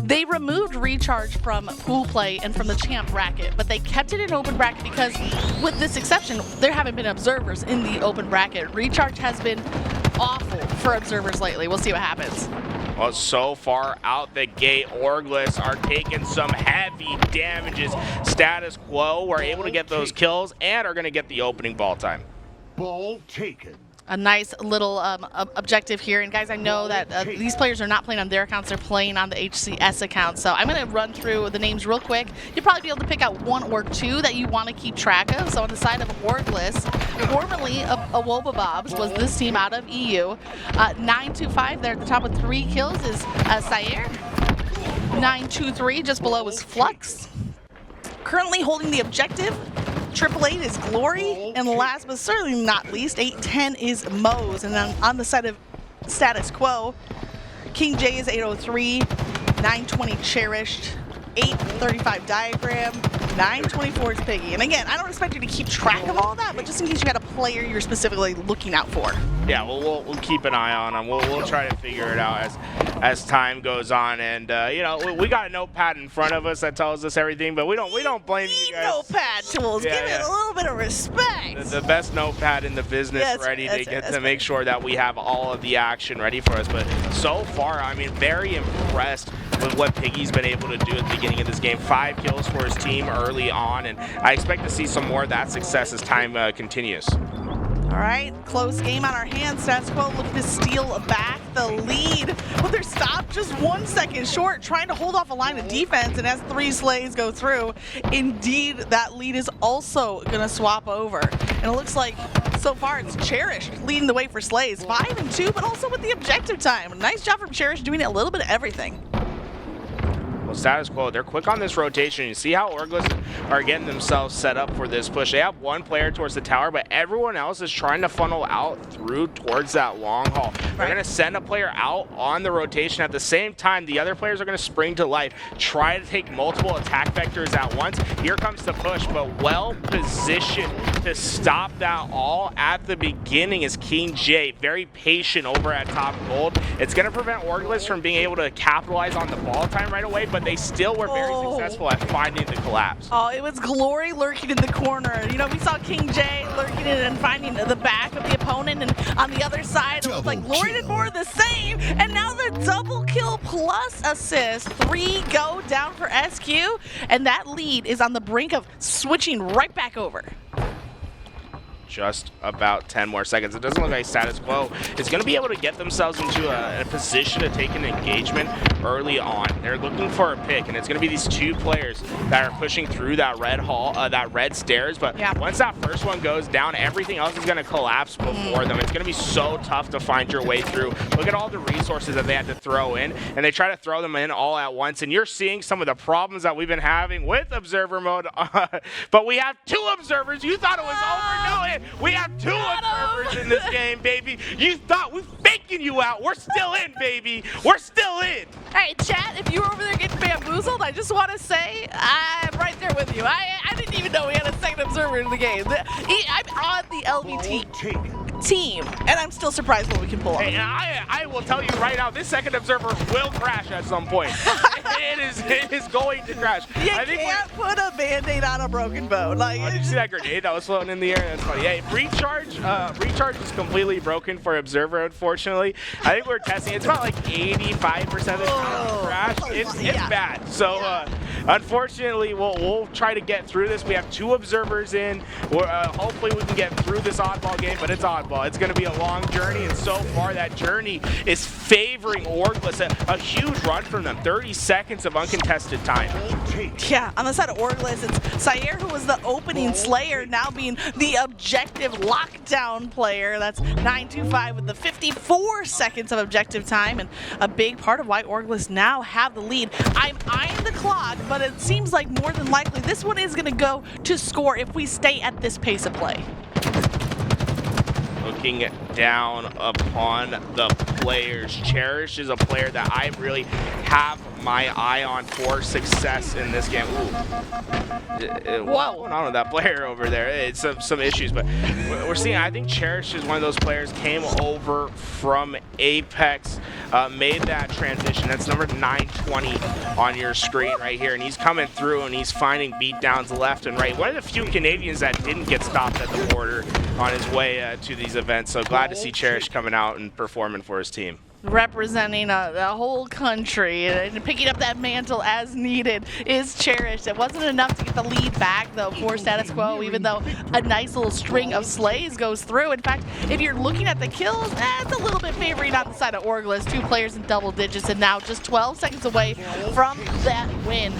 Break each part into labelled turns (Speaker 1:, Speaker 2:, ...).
Speaker 1: They removed recharge from pool play and from the champ bracket, but they kept it in open bracket because with this exception, there haven't been observers in the open bracket. Recharge has been awful for observers lately. We'll see what happens.
Speaker 2: Well, so far out the gate, Orgless are taking some heavy damages. Status Quo were able to get those kills and are going to get the opening ball time.
Speaker 3: Ball taken.
Speaker 1: A nice little objective here. And guys, I know that these players are not playing on their accounts, they're playing on the HCS account. So I'm going to run through the names real quick. You'll probably be able to pick out one or two that you want to keep track of. So on the side of Orgless, formerly a Wobabobs, was this team out of EU. 925 there at the top with 3 kills is Sayer. 923 just below is Flux. Currently holding the objective. 888 is Glory, and last but certainly not least, 810 is Moe's. And then on the side of Status Quo, King J is 803, 920 Cherished, 835 Diagram, 924 is Piggy. And again, I don't expect you to keep track of all that, but just in case you got a player you're specifically looking out for.
Speaker 2: Yeah, we'll keep an eye on them. We'll try to figure it out as time goes on. And you know, we got a notepad in front of us that tells us everything, but we don't blame you guys.
Speaker 1: Notepad tools, give it a little bit of respect.
Speaker 2: The best notepad in the business ready to get to make sure that we have all of the action ready for us. But so far, I mean, very impressed with what Piggy's been able to do at the beginning of this game. 5 kills for his team early on, and I expect to see some more of that success as time continues.
Speaker 1: All right, close game on our hands. Status Quo looking to steal back the lead, but they're stopped just 1 second short, trying to hold off a line of defense, and as 3 slays go through, indeed, that lead is also going to swap over. And it looks like, so far, it's Cherished leading the way for slays. 5 and 2, but also with the objective time. Nice job from Cherished doing a little bit of everything.
Speaker 2: Well, Status Quo, they're quick on this rotation. You see how Orgless are getting themselves set up for this push. They have one player towards the tower, but everyone else is trying to funnel out through towards that long haul. They're going to send a player out on the rotation. At the same time, the other players are going to spring to life, try to take multiple attack vectors at once. Here comes the push, but well positioned to stop that all at the beginning is King J. Very patient over at top gold. It's going to prevent Orgless from being able to capitalize on the ball time right away, but they still were very successful at finding the collapse.
Speaker 1: Oh, it was Glory lurking in the corner. You know, we saw King J lurking in and finding the back of the opponent, and on the other side, it was like Glory did more of the same, and now the double kill plus assist. 3 go down for SQ, and that lead is on the brink of switching right back over.
Speaker 2: Just about 10 more seconds. It doesn't look like Status Quo is going to be able to get themselves into a position to take an engagement early on. They're looking for a pick, and it's going to be these 2 players that are pushing through that red hall, that red stairs. But once that first one goes down, everything else is going to collapse before them. It's going to be so tough to find your way through. Look at all the resources that they had to throw in, and they try to throw them in all at once. And you're seeing some of the problems that we've been having with observer mode. But we have 2 observers. You thought it was over. No, we have 2 observers in this game, baby. You thought we were faking you out. We're still in, baby. We're still in.
Speaker 1: Hey, chat, if you were over there getting bamboozled, I just want to say I'm right there with you. I didn't even know we had a second observer in the game. I'm on the LVT team, and I'm still surprised what we can pull off.
Speaker 2: Hey, I will tell you right now, this second observer will crash at some point. it is going to crash.
Speaker 1: You can't put a Band-Aid on a broken bone. Like,
Speaker 2: did you see that grenade that was floating in the air? That's funny. Hey, recharge is completely broken for observer, unfortunately. I think we're testing. It's about like 85% of the time crash. It's bad. So unfortunately, we'll try to get through this. We have 2 observers in. Hopefully we can get through this oddball game, but it's oddball. It's going to be a long journey, and so far that journey is favoring Orgless. A huge run from them. 30 seconds of uncontested time.
Speaker 1: Yeah, on the side of Orgless, it's Sayer who was the opening slayer, now being the objective lockdown player. That's 925 with the 54 seconds of objective time, and a big part of why Orgless now have the lead. I'm eyeing the clock, but it seems like more than likely this one is going to go to score if we stay at this pace of play.
Speaker 2: Looking down upon the players. Cherish is a player that I really have my eye on for success in this game. Ooh. What's going on with that player over there? It's some issues, but we're seeing, I think Cherish is one of those players, came over from Apex, made that transition. That's number 920 on your screen right here, and he's coming through and he's finding beatdowns left and right. One of the few Canadians that didn't get stopped at the border on his way to these events, so glad to see Cherish coming out and performing for his team.
Speaker 1: Representing the whole country and picking up that mantle as needed is Cherish. It wasn't enough to get the lead back, though, for Status Quo, even though a nice little string of slays goes through. In fact, if you're looking at the kills, it's a little bit favoring on the side of Orgless. 2 players in double digits, and now just 12 seconds away from that win.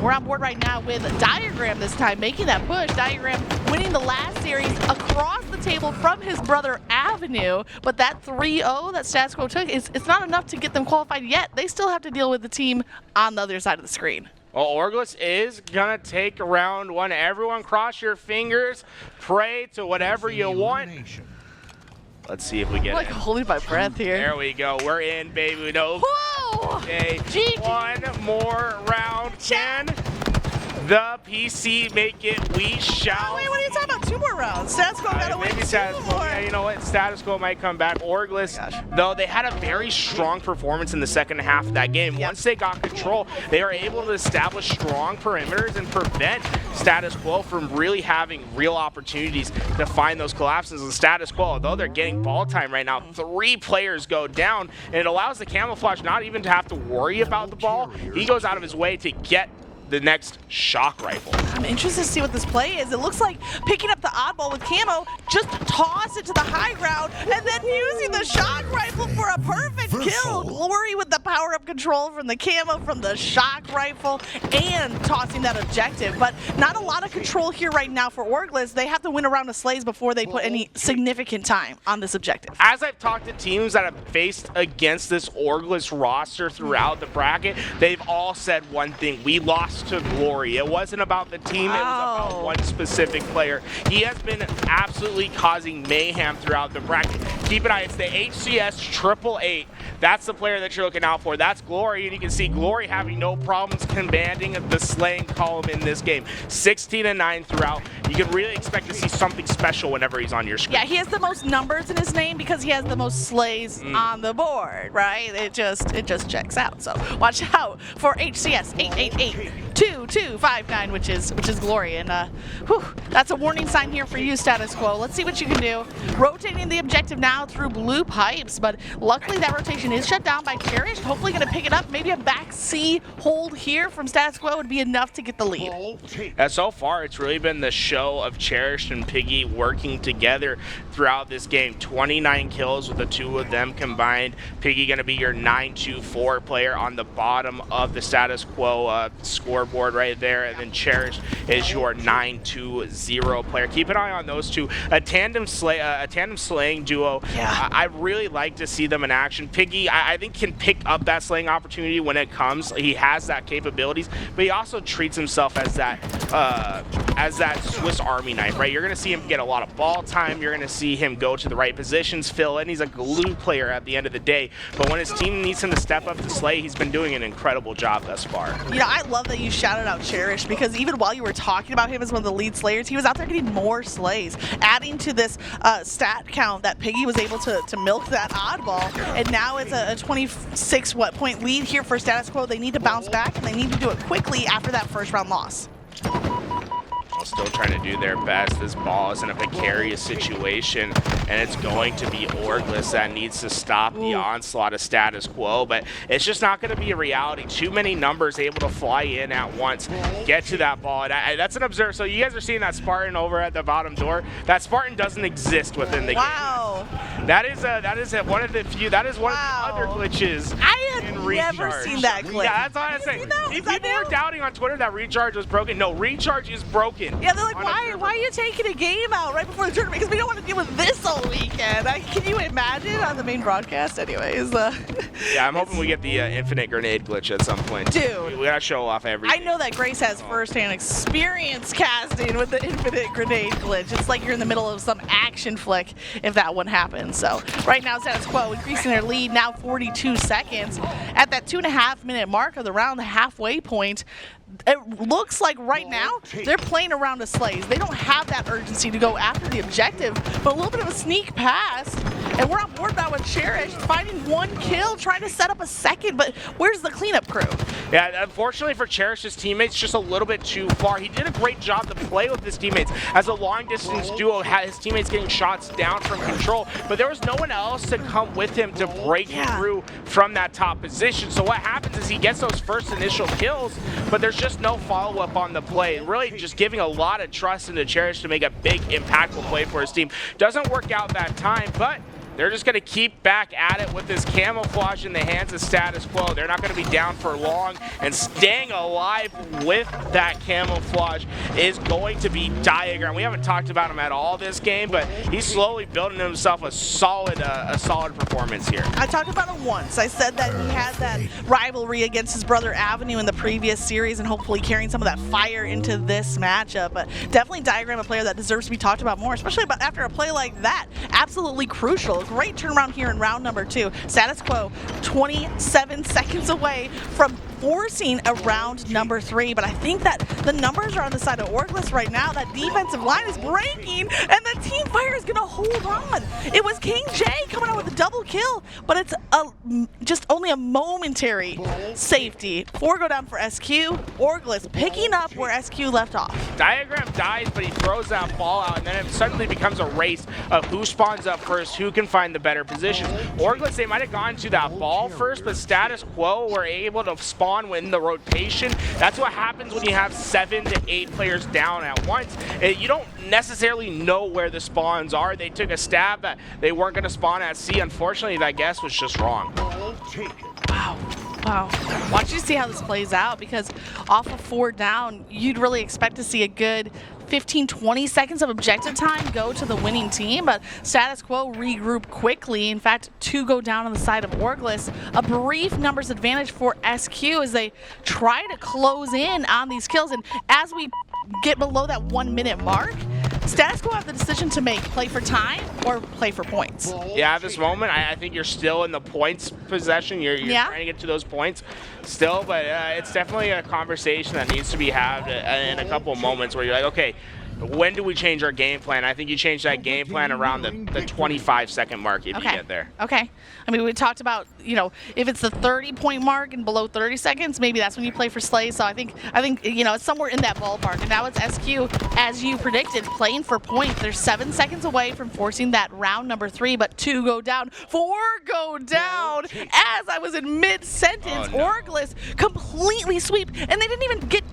Speaker 1: We're on board right now with Diagram this time, making that push. Diagram winning the last series across the table from his brother Avenue, but that 3-0 that Status Quo took, it's not enough to get them qualified yet. They still have to deal with the team on the other side of the screen.
Speaker 2: Well, Orgless is going to take round 1. Everyone cross your fingers, pray to whatever you want. Let's see if we get
Speaker 1: I'm like holding my breath here.
Speaker 2: There we go. We're in, baby. We know.
Speaker 1: Whoa!
Speaker 2: Okay. One more round. Can the PC make it? We shall.
Speaker 1: Wait, what are you talking about? 2 more rounds. Status Quo got to win 2 more.
Speaker 2: Yeah, you know what? Status Quo might come back. Orgless, though, they had a very strong performance in the second half of that game. Once they got control, they were able to establish strong perimeters and prevent Status Quo from really having real opportunities to find those collapses. And Status Quo, although they're getting ball time right now, 3 players go down, and it allows the Camouflage not even to have to worry about the ball. He goes out of his way to get the next shock rifle.
Speaker 1: I'm interested to see what this play is. It looks like picking up the oddball with camo, just toss it to the high ground, and then using the shock rifle for a perfect kill. Glory with the power-up control from the camo, from the shock rifle, and tossing that objective. But not a lot of control here right now for Orgless. They have to win a round of slays before they put any significant time on this objective.
Speaker 2: As I've talked to teams that have faced against this Orgless roster throughout the bracket, they've all said one thing: we lost to Glory. It wasn't about the team, it was about one specific player. He has been absolutely causing mayhem throughout the bracket. Keep an eye, it's the HCS 888. That's the player that you're looking out for. That's Glory, and you can see Glory having no problems commanding the slaying column in this game. 16-9 throughout. You can really expect to see something special whenever he's on your screen.
Speaker 1: Yeah, he has the most numbers in his name because he has the most slays on the board, right? It just checks out. So watch out for HCS 888-2259, which is Glory, and that's a warning sign here for you, Status Quo. Let's see what you can do. Rotating the objective now through blue pipes, but luckily that rotation is shut down by Cherish. Hopefully going to pick it up. Maybe a back C hold here from Status Quo would be enough to get the lead.
Speaker 2: So far, it's really been the show of Cherish and Piggy working together throughout this game. 29 kills with the 2 of them combined. Piggy going to be your 9-2-4 player on the bottom of the Status Quo scoreboard right there, and then Cherish is your 9-2-0 player. Keep an eye on those 2. A tandem slaying duo.
Speaker 1: Yeah.
Speaker 2: I really like to see them in action. Piggy, I think, can pick up that slaying opportunity when it comes. He has that capabilities, but he also treats himself as that Swiss Army knife, right? You're going to see him get a lot of ball time. You're going to see him go to the right positions, fill in. He's a glue player at the end of the day, but when his team needs him to step up to slay, he's been doing an incredible job thus far.
Speaker 1: You know, I love that you shouted out Cherish, because even while you were talking about him as one of the lead slayers, he was out there getting more slays, adding to this stat count that Piggy was able to milk that oddball, and now it's a 26 point lead here for Status Quo. They need to bounce back, and they need to do it quickly after that first round loss.
Speaker 2: Still trying to do their best. This ball is in a precarious situation, and it's going to be Orgless that needs to stop the onslaught of Status Quo, but it's just not going to be a reality. Too many numbers able to fly in at once, get to that ball, and that's an observe. So you guys are seeing that Spartan over at the bottom door. That Spartan doesn't exist within the game. That is one of the few. That is one of the other glitches.
Speaker 1: I had never seen that glitch.
Speaker 2: Yeah, that's all I say. If people were doubting on Twitter that Recharge was broken, no, Recharge is broken.
Speaker 1: Yeah, they're like, why are you taking a game out right before the tournament? Because we don't want to deal with this all all weekend. Can you imagine on the main broadcast? Anyways.
Speaker 2: Yeah, I'm hoping we get the infinite grenade glitch at some point.
Speaker 1: Dude.
Speaker 2: We gotta show off everything.
Speaker 1: I know that Grace has firsthand experience casting with the infinite grenade glitch. It's like you're in the middle of some action flick if that one happens. So right now, status quo increasing their lead, now 42 seconds. At that 2.5-minute mark of the round, the halfway point, it looks like right now they're playing around the slays. They don't have that urgency to go after the objective, but a little bit of a sneak pass. And we're on board now with Cherish, finding one kill, trying to set up a second, but where's the cleanup crew?
Speaker 2: Yeah, unfortunately for Cherish's teammates, just a little bit too far. He did a great job to play with his teammates. As a long-distance duo, had his teammates getting shots down from control, but there was no one else to come with him to break through from that top position. So what happens is he gets those first initial kills, but there's just no follow-up on the play. Really just giving a lot of trust into Cherish to make a big, impactful play for his team. Doesn't work out that time, but they're just going to keep back at it with this camouflage in the hands of status quo. They're not going to be down for long, and staying alive with that camouflage is going to be Diagram. We haven't talked about him at all this game, but he's slowly building himself a solid performance here.
Speaker 1: I talked about him once. I said that he had that rivalry against his brother Avenue in the previous series, and hopefully carrying some of that fire into this matchup. But definitely Diagram, a player that deserves to be talked about more, especially after a play like that. Absolutely crucial. Great turnaround here in round number 2. Status quo 27 seconds away from forcing a round number 3, but I think that the numbers are on the side of Orgless right now. That defensive line is breaking, and the team fire is gonna hold on. It was King J coming out with a double kill, but it's just only a momentary safety. 4 go down for SQ. Orgless picking up where SQ left off.
Speaker 2: Diagram dies, but he throws that ball out, and then it suddenly becomes a race of who spawns up first, who can find the better positions. Orgless, they might have gone to that ball first, but status quo were able to spawn in the rotation. That's what happens when you have 7 to 8 players down at once. You don't necessarily know where the spawns are. They took a stab that they weren't going to spawn at C. Unfortunately, that guess was just wrong.
Speaker 1: Wow. Watch you see how this plays out, because off of 4 down, you'd really expect to see a good 15-20 seconds of objective time go to the winning team, but status quo regroup quickly. In fact, 2 go down on the side of Orgless. A brief numbers advantage for SQ as they try to close in on these kills, and as we get below that 1-minute mark, status quo have the decision to make: play for time or play for points.
Speaker 2: Yeah, at this moment, I think you're still in the points possession. You're trying to get to those points still, but it's definitely a conversation that needs to be had in a couple of moments where you're like, okay, when do we change our game plan? I think you change that game plan around the 25-second mark if you get there.
Speaker 1: Okay. I mean, we talked about, if it's the 30-point mark and below 30 seconds, maybe that's when you play for Slay. So I think it's somewhere in that ballpark. And now it's SQ, as you predicted, playing for points. They're 7 seconds away from forcing that round number 3, but 2 go down, 4 go down. As I was in mid-sentence, Orgless completely sweep, and they didn't even get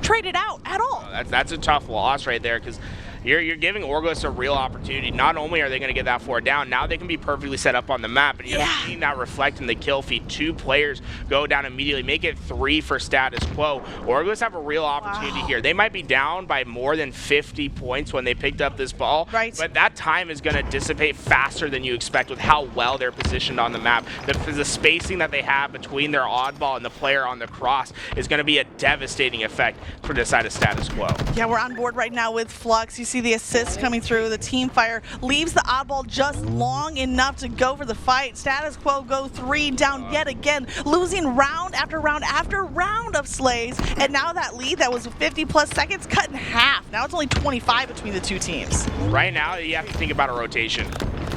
Speaker 1: traded out at all.
Speaker 2: That's a tough loss right there, because you're giving Orgless a real opportunity. Not only are they going to get that 4 down, now they can be perfectly set up on the map, and you're seeing that reflect in the kill feed. 2 players go down immediately, make it 3 for status quo. Orgless have a real opportunity here. They might be down by more than 50 points when they picked up this ball, but that time is going to dissipate faster than you expect with how well they're positioned on the map. The spacing that they have between their oddball and the player on the cross is going to be a devastating effect for the side of status quo.
Speaker 1: Yeah, we're on board right now with Flux. You see the assist coming through. The team fire leaves the oddball just long enough to go for the fight. Status quo go 3 down yet again, losing round after round after round of slays. And now that lead that was 50+ seconds cut in half. Now it's only 25 between the 2 teams.
Speaker 2: Right now, you have to think about a rotation.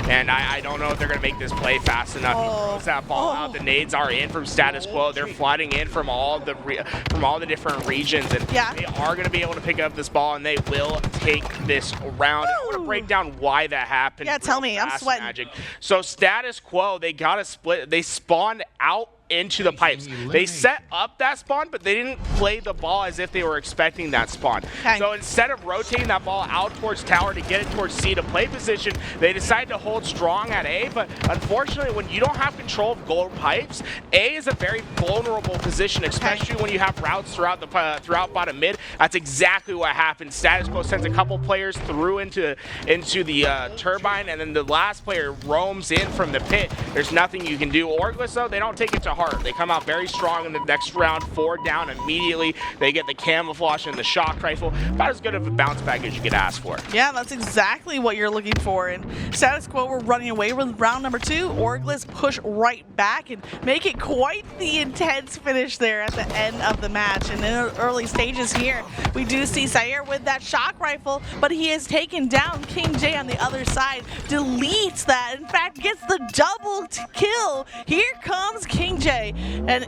Speaker 2: And I don't know if they're going to make this play fast enough. He throws that ball out. The nades are in from status quo. They're flooding in from all the different regions, and they are going to be able to pick up this ball, and they will take this round. I want to break down why that happened.
Speaker 1: Yeah, tell me. I'm sweating.
Speaker 2: Magic. So status quo, they got to split. They spawned out into the pipes. They set up that spawn, but they didn't play the ball as if they were expecting that spawn.
Speaker 1: Okay.
Speaker 2: So instead of rotating that ball out towards tower to get it towards C to play position, they decided to hold strong at A, but unfortunately, when you don't have control of gold pipes, A is a very vulnerable position, especially when you have routes throughout bottom mid. That's exactly what happened. Status Quo sends a couple players through into the turbine, and then the last player roams in from the pit. There's nothing you can do. Orgless, though, they don't take it to heart. They come out very strong in the next round, 4 down immediately. They get the camouflage and the shock rifle. About as good of a bounce back as you could ask for.
Speaker 1: Yeah, that's exactly what you're looking for. And Status Quo, we're running away with round number 2. Orgless push right back and make it quite the intense finish there at the end of the match. And in the early stages here, we do see Sayer with that shock rifle, but he has taken down King J on the other side, deletes that, in fact, gets the double kill. Here comes King J. And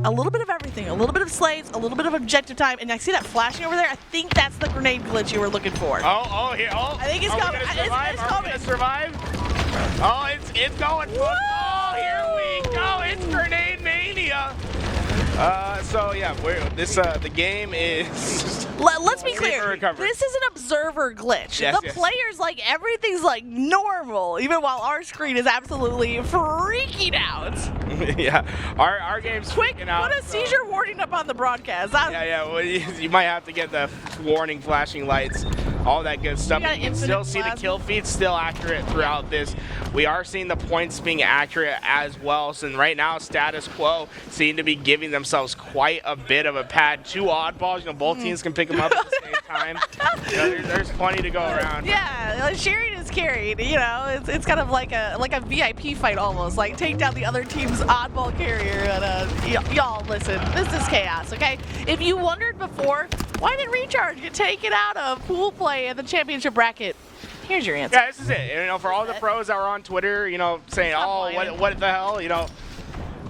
Speaker 1: a little bit of everything, a little bit of slaves, a little bit of objective time, and I see that flashing over there. I think that's the grenade glitch you were looking for.
Speaker 2: Here.
Speaker 1: I think it's coming. It's coming.
Speaker 2: Gonna survive? Oh, it's going. Woo! Oh, here we go. It's grenade mania. So yeah, the game is.
Speaker 1: Let's be clear. This is an observer glitch.
Speaker 2: Yes,
Speaker 1: the players everything's normal, even while our screen is absolutely freaking out.
Speaker 2: Yeah, our game's
Speaker 1: quick.
Speaker 2: Freaking out,
Speaker 1: put a seizure warning up on the broadcast.
Speaker 2: Yeah. Well, you might have to get the warning, flashing lights, all that good stuff. You can still see the kill feed still accurate throughout this. We are seeing the points being accurate as well. So right now, Status Quo seem to be giving themselves quite a bit of a pad. 2 oddballs, both teams can pick them up at the same time. There's plenty to go around.
Speaker 1: Yeah, sharing is carried. It's kind of like a VIP fight almost. Like take down the other team's oddball carrier. And y'all, listen, this is chaos. Okay, if you wondered before, why did Recharge get taken out of pool play in the championship bracket? Here's your answer.
Speaker 2: Yeah, this is it. For all the pros that were on Twitter, saying, what the hell,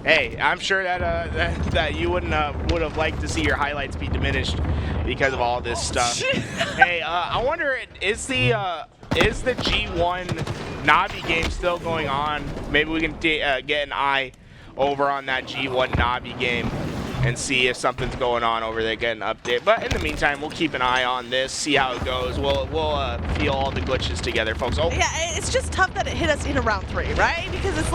Speaker 2: Hey, I'm sure that you would have liked to see your highlights be diminished because of all this stuff. Hey, I wonder, is the G1 Navi game still going on? Maybe we can get an eye over on that G1 Navi game and see if something's going on over there, get an update. But in the meantime, we'll keep an eye on this, see how it goes. We'll feel all the glitches together, folks. Oh.
Speaker 1: Yeah, it's just tough that it hit us in round 3, right? Because it's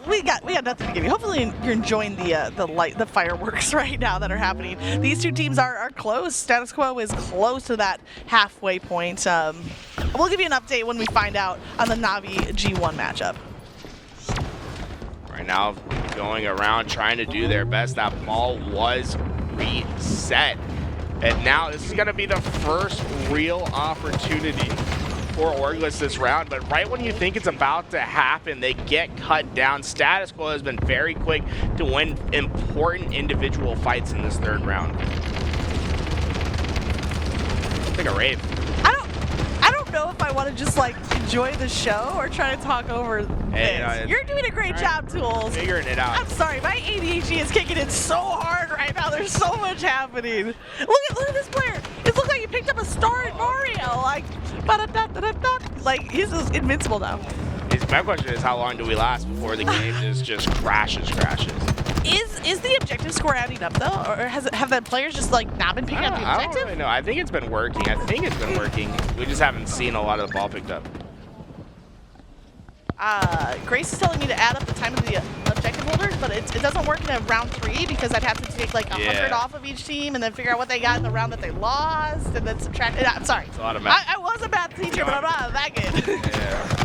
Speaker 1: we got nothing to give you. Hopefully you're enjoying the fireworks right now that are happening. These two teams are close. Status Quo is close to that halfway point. We'll give you an update when we find out on the Navi G1 matchup.
Speaker 2: Right now, going around trying to do their best. That ball was reset. And now this is going to be the first real opportunity for Orgless this round. But right when you think it's about to happen, they get cut down. Status Quo has been very quick to win important individual fights in this 3rd round. It's like a rave.
Speaker 1: I don't know if I want to just enjoy the show or try to talk over this. You're doing a great job, Tools.
Speaker 2: Figuring it out.
Speaker 1: I'm sorry, my ADHD is kicking in so hard right now. There's so much happening. Look at this player. It looks like he picked up a star in Mario. He's just invincible now.
Speaker 2: My question is, how long do we last before the game just crashes?
Speaker 1: Is the objective score adding up though, or have the players just not been picking up the objective?
Speaker 2: I don't really know. I think it's been working. We just haven't seen a lot of the ball picked up.
Speaker 1: Grace is telling me to add up the time of the objective holders, but it doesn't work in a round 3 because I'd have to take 100 off of each team and then figure out what they got in the round that they lost and then subtract it. I'm sorry.
Speaker 2: It's a lot of math.
Speaker 1: I was a math teacher, but I'm not that good.
Speaker 2: Yeah.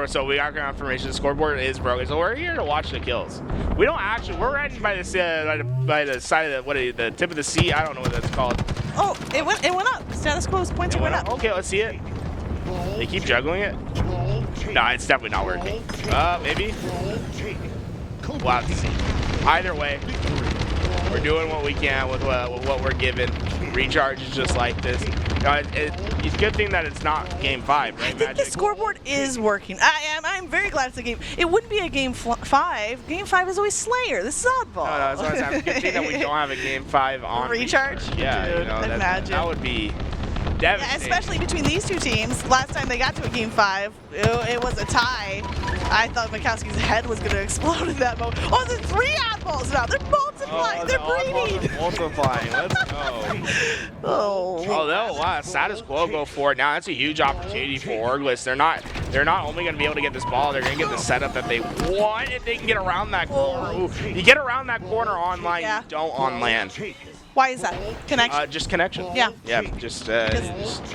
Speaker 2: So we got confirmation. The scoreboard is broken. So we're here to watch the kills. We don't actually. We're right by the side of the tip of the C. I don't know what that's called.
Speaker 1: Oh, it went up. Status Quo's pointer went up.
Speaker 2: Okay, let's see it. They keep juggling it. No, it's definitely not working. Maybe. We'll have to see. Either way, we're doing what we can with what we're given. Recharge is just like this. It's a good thing that it's not game 5, right,
Speaker 1: I think the scoreboard is working. I'm very glad it's a game. It wouldn't be a game 5. Game 5 is always Slayer. This is Oddball.
Speaker 2: No, that's what I'm saying. It's a good thing that we don't have a game 5 on
Speaker 1: Recharge.
Speaker 2: Yeah,
Speaker 1: Dude,
Speaker 2: that would be devastating.
Speaker 1: Especially between these two teams. Last time they got to a game 5, it was a tie. I thought Mikowski's head was going to explode in that moment. Oh, there's 3 oddballs now. They're multiplying.
Speaker 2: Oh,
Speaker 1: They're
Speaker 2: the
Speaker 1: breeding.
Speaker 2: multiplying. Let's go.
Speaker 1: Oh,
Speaker 2: They'll status quo go for it. Now that's a huge opportunity for Orgless. They're not only going to be able to get this ball, they're going to get the setup that they want if they can get around that corner. Ooh, you get around that corner online,
Speaker 1: Yeah.
Speaker 2: you don't on land.
Speaker 1: why is that? Connection?
Speaker 2: Just connection.
Speaker 1: Yeah.
Speaker 2: Yeah, just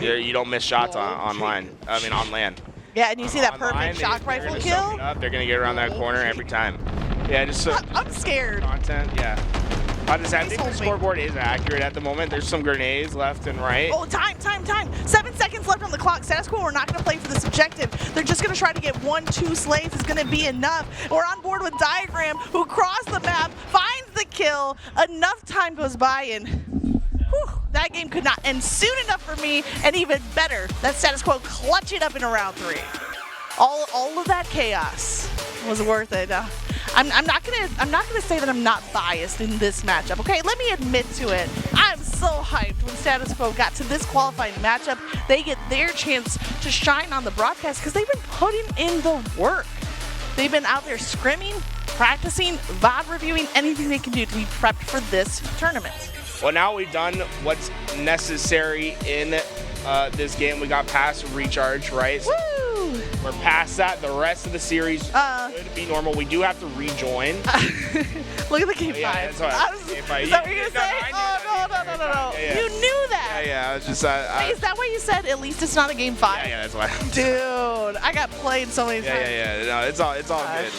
Speaker 2: you don't miss shots on land.
Speaker 1: Yeah, and you see that
Speaker 2: Online,
Speaker 1: perfect shock
Speaker 2: they're
Speaker 1: rifle
Speaker 2: gonna
Speaker 1: kill?
Speaker 2: soak it up. They're going to get around that corner every time. Yeah, just
Speaker 1: I'm scared.
Speaker 2: content, yeah. I think the
Speaker 1: told me.
Speaker 2: scoreboard is accurate at the moment. There's some grenades left and right.
Speaker 1: Oh, time. 7 seconds left on the clock. Status quo, we're not going to play for this objective. They're just going to try to get 1-2 slaves is going to be enough. We're on board with Diagram, who crossed the map, finds the kill. Enough time goes by, and whew, that game could not end soon enough for me, and even better, that Status Quo clutch it up in a round 3. All of that chaos was worth it. I'm not gonna say that I'm not biased in this matchup. Okay, let me admit to it. I'm so hyped when Status Quo got to this qualifying matchup. They get their chance to shine on the broadcast because they've been putting in the work. They've been out there scrimming, practicing, VOD reviewing, anything they can do to be prepped for this tournament.
Speaker 2: Well, now we've done what's necessary in this game. We got past recharge, right? So
Speaker 1: Woo!
Speaker 2: we're past that. The rest of the series should be normal. We do have to rejoin.
Speaker 1: Look at the game 5.
Speaker 2: Yeah, that's what
Speaker 1: Is that what you're going to say? No.
Speaker 2: Yeah.
Speaker 1: You knew that.
Speaker 2: Yeah, I was just.
Speaker 1: Wait, is that what you said? At least it's not a game 5?
Speaker 2: Yeah, that's why.
Speaker 1: Dude, I got played so many times.
Speaker 2: Yeah. No, it's all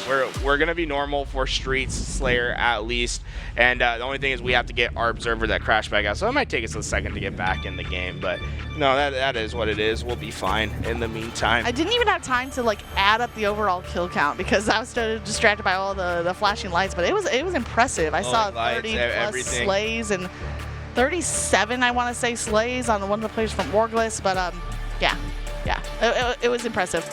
Speaker 2: good. We're gonna be normal for Streets Slayer at least, and the only thing is we have to get our observer that crashed back out. So it might take us a second to get back in the game, but no, that is what it is. We'll be fine in the meantime.
Speaker 1: I didn't even have time to add up the overall kill count because I was so distracted by all the flashing lights. But it was impressive. I saw 30 plus
Speaker 2: everything.
Speaker 1: slays and 37, I want to say, slays on one of the players from Orgless. But yeah, it was impressive.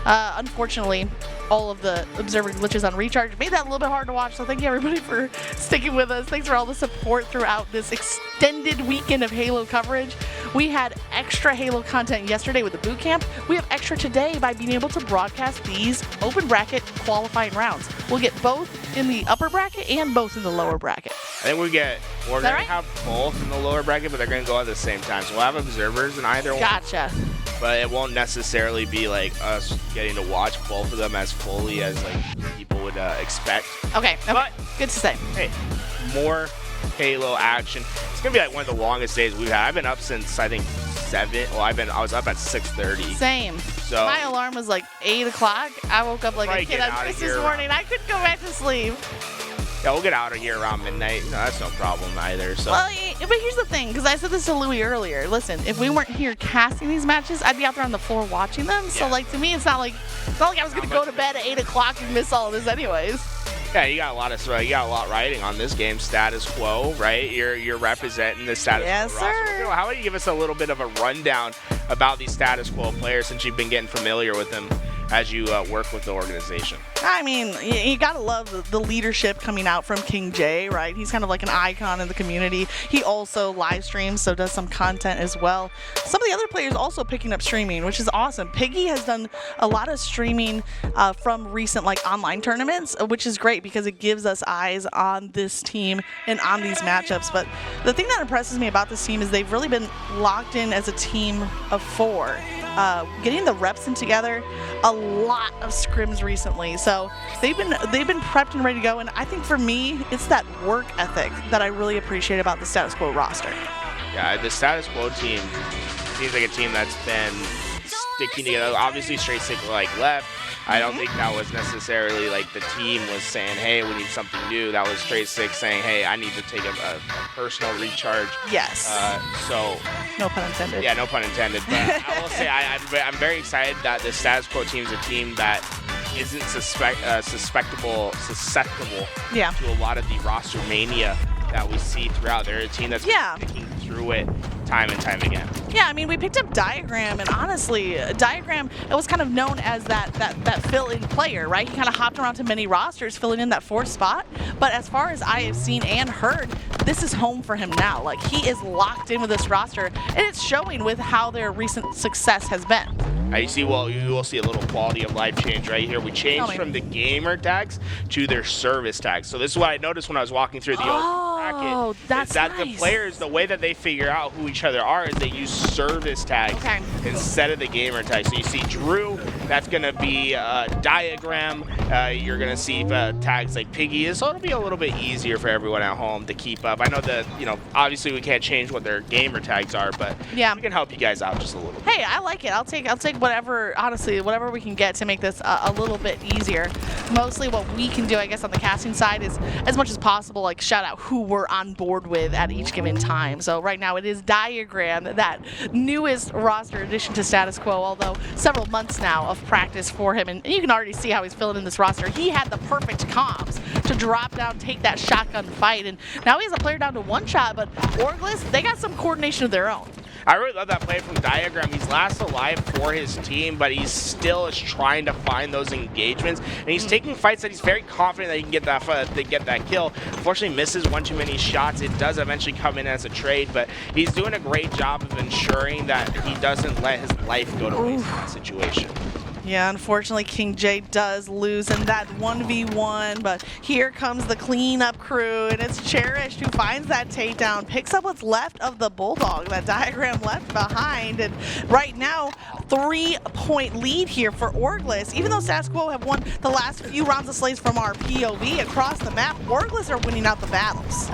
Speaker 1: Unfortunately, all of the observer glitches on recharge made that a little bit hard to watch, so thank you everybody for sticking with us. Thanks for all the support throughout this extended weekend of Halo coverage. We had extra Halo content yesterday with the boot camp. We have extra today by being able to broadcast these open bracket qualifying rounds. We'll get both in the upper bracket and both in the lower bracket.
Speaker 2: I think we're going to
Speaker 1: right?
Speaker 2: have both in the lower bracket, but they're going to go at the same time. So we'll have observers in either one.
Speaker 1: Gotcha.
Speaker 2: But it won't necessarily be like us getting to watch both of them as fully as people would expect.
Speaker 1: Okay.
Speaker 2: But
Speaker 1: good to say.
Speaker 2: Hey, more Halo action. It's gonna be like one of the longest days we've had. I've been up since I think 7. Well, I was up at 6:30.
Speaker 1: Same.
Speaker 2: So
Speaker 1: my alarm was like 8 o'clock. I woke up like a kid on Christmas this morning. I couldn't go back to sleep.
Speaker 2: Yeah, we'll get out of here around midnight. No, that's no problem either. So.
Speaker 1: Well, but here's the thing, because I said this to Louis earlier. Listen, if we weren't here casting these matches, I'd be out there on the floor watching them. Yeah. So, to me, it's not like I was gonna go to bed at 8 o'clock and miss all of this, anyways.
Speaker 2: Yeah, you got a lot riding on this game. Status Quo, right? You're representing the Status Quo roster.
Speaker 1: Yes, sir.
Speaker 2: How about you give us a little bit of a rundown about these Status Quo players since you've been getting familiar with them as you work with the organization?
Speaker 1: I mean, you gotta love the leadership coming out from King J, right? He's kind of like an icon in the community. He also live streams, so does some content as well. Some of the other players also picking up streaming, which is awesome. Piggy has done a lot of streaming from recent online tournaments, which is great because it gives us eyes on this team and on these matchups. But the thing that impresses me about this team is they've really been locked in as a team of 4. Getting the reps in together, a lot of scrims recently. So they've been prepped and ready to go. And I think for me, it's that work ethic that I really appreciate about the Status Quo roster.
Speaker 2: Yeah, the Status Quo team seems like a team that's been sticking together. Obviously, Straight Sick left. I don't think that was necessarily the team was saying, hey, we need something new. That was Straight Sick saying, hey, I need to take a personal recharge.
Speaker 1: Yes.
Speaker 2: So.
Speaker 1: No pun intended.
Speaker 2: Yeah, no pun intended. But I will say I'm very excited that the Status Quo team is a team that isn't susceptible to a lot of the roster mania that we see throughout. They're a team that's been sticking through it time and time again.
Speaker 1: Yeah, I mean, we picked up Diagram, and honestly, Diagram, it was kind of known as that fill-in player, right? He kind of hopped around to many rosters, filling in that 4th spot. But as far as I have seen and heard, this is home for him now. Like, he is locked in with this roster, and it's showing with how their recent success has been.
Speaker 2: You see, well, you will see a little quality of life change right here. We changed from the gamer tags to their service tags. So this is what I noticed when I was walking through the old bracket.
Speaker 1: That's
Speaker 2: is that
Speaker 1: nice.
Speaker 2: The players, the way that they figure out who each other are is they use service tags instead of the gamer tags. So you see Drew, that's going to be Diagram. You're going to see tags like Piggy. So it'll be a little bit easier for everyone at home to keep up. I know that, obviously we can't change what their gamer tags are, but
Speaker 1: yeah,
Speaker 2: we can help you guys out just a little bit.
Speaker 1: Hey, I like it. I'll take whatever, honestly, whatever we can get to make this a little bit easier. Mostly what we can do, I guess, on the casting side is, as much as possible, like, shout out who we're on board with at each given time. So right now it is Diagram, that newest roster addition to Status Quo, although several months now of practice for him, and you can already see how he's filling in this roster. He had the perfect comms to drop down, take that shotgun fight, and now he has a player down to 1 shot, but Orgless, they got some coordination of their own.
Speaker 2: I really love that play from Diagram. He's last alive for his team, but he still is trying to find those engagements, and he's taking fights that he's very confident that he can get that kill. Unfortunately, misses one too many shots. It does eventually come in as a trade, but he's doing a great job of ensuring that he doesn't let his life go to waste in that situation.
Speaker 1: Yeah, unfortunately, King J does lose in that 1v1, but here comes the cleanup crew, and it's Cherished who finds that takedown, picks up what's left of the Bulldog, that Diagram left behind, and right now, 3-point lead here for Orgless. Even though Status Quo have won the last few rounds of slays from our POV across the map, Orgless are winning out the battles.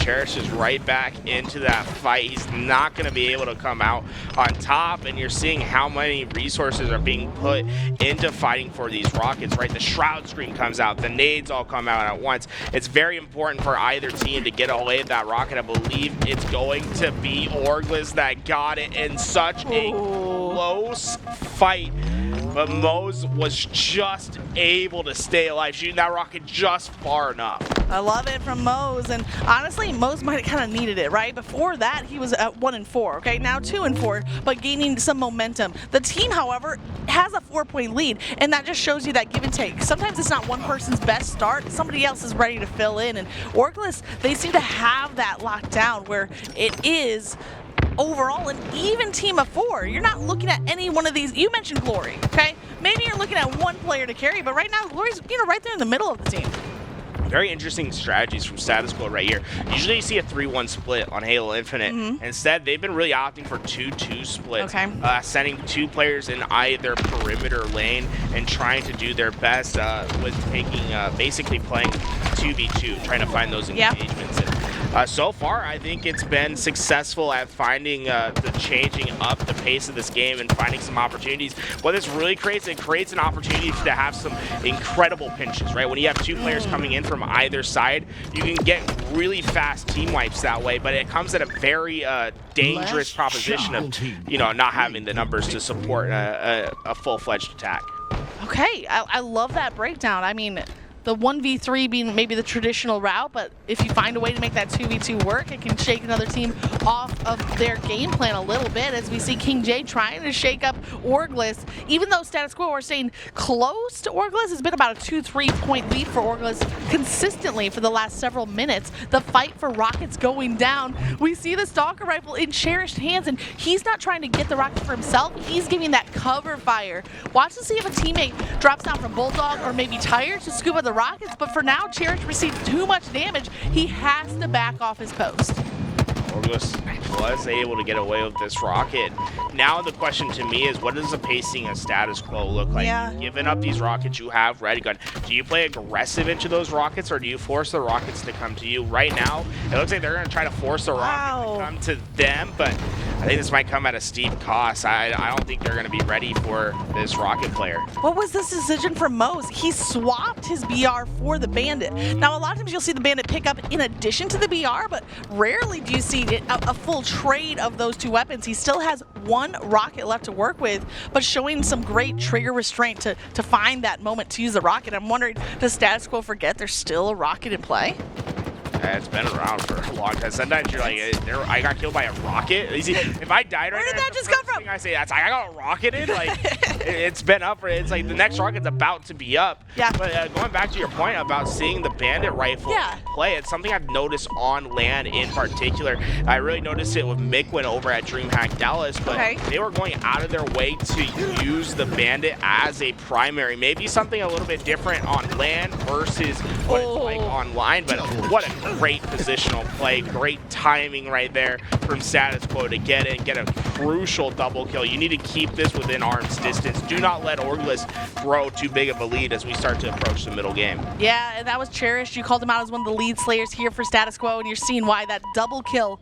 Speaker 2: Cherish is right back into that fight. He's not going to be able to come out on top, and you're seeing how many resources are being put into fighting for these rockets, right? The Shroud Screen comes out, the nades all come out at once. It's very important for either team to get away with that rocket. I believe it's going to be Orgless that got it in such a close fight. But Mose was just able to stay alive, shooting that rocket just far enough.
Speaker 1: I love it from Mose, and honestly, Mose might have kind of needed it, right? Before that, he was at 1-4, okay? Now 2-4, but gaining some momentum. The team, however, has a 4-point lead, and that just shows you that give and take. Sometimes it's not one person's best start, somebody else is ready to fill in, and Orgless, they seem to have that locked down where it is overall an even team of 4. You're not looking at any one of these. You mentioned Glory, okay? Maybe you're looking at one player to carry, but right now Glory's right there in the middle of the team.
Speaker 2: Very interesting strategies from Status Quo right here. Usually you see a 3-1 split on Halo Infinite. Instead, they've been really opting for 2-2 splits, sending 2 players in either perimeter lane and trying to do their best with taking, basically playing 2v2, trying to find those engagements. And, so far, I think it's been successful at finding the changing up the pace of this game and finding some opportunities. What this really creates, it creates an opportunity to have some incredible pinches, right? When you have 2 players coming in from either side, you can get really fast team wipes that way, but it comes at a very dangerous proposition of, not having the numbers to support a full-fledged attack.
Speaker 1: Okay, I love that breakdown. I mean, the 1v3 being maybe the traditional route, but if you find a way to make that 2v2 work, it can shake another team off of their game plan a little bit, as we see King J trying to shake up Orgless. Even though Status Quo are staying close to Orgless, it's been about a 2-3 point lead for Orgless consistently for the last several minutes. The fight for rockets going down. We see the Stalker Rifle in Cherished hands, and he's not trying to get the rocket for himself. He's giving that cover fire. Watch to see if a teammate drops down from Bulldog or maybe Tire to scoop up the rockets, but for now, Cherish received too much damage. He has to back off his post.
Speaker 2: Orgless was able to get away with this rocket. Now the question to me is, what does the pacing of Status Quo look like? You've given up these rockets, you have Ready Gun. Do you play aggressive into those rockets, or do you force the rockets to come to you? Right now, it looks like they're going to try to force the rocket to come to them, but I think this might come at a steep cost. I don't think they're going to be ready for this rocket player.
Speaker 1: What was this decision from Mose? He swapped his BR for the Bandit. Now, a lot of times you'll see the Bandit pick up in addition to the BR, but rarely do you see a full trade of those 2 weapons. He still has 1 rocket left to work with, but showing some great trigger restraint to find that moment to use the rocket. I'm wondering, does Status Quo forget there's still a rocket in play?
Speaker 2: It's been around for a long time. Sometimes you're like, I got killed by a rocket. If I died right now,
Speaker 1: where did that just come from?
Speaker 2: I say that's like I got rocketed. Like it's been up. It's like the next rocket's about to be up.
Speaker 1: Yeah.
Speaker 2: But going back to your point about seeing the bandit rifle play, it's something I've noticed on LAN in particular. I really noticed it with Mick over at DreamHack Dallas, but they were going out of their way to use the bandit as a primary. Maybe something a little bit different on LAN versus what it's like online, but what a great positional play, great timing right there from Status Quo to get in, get a crucial double kill. You need to keep this within arm's distance. Do not let Orgless throw too big of a lead as we start to approach the middle game.
Speaker 1: Yeah, and that was Cherished. You called him out as one of the lead slayers here for Status Quo, and you're seeing why that double kill.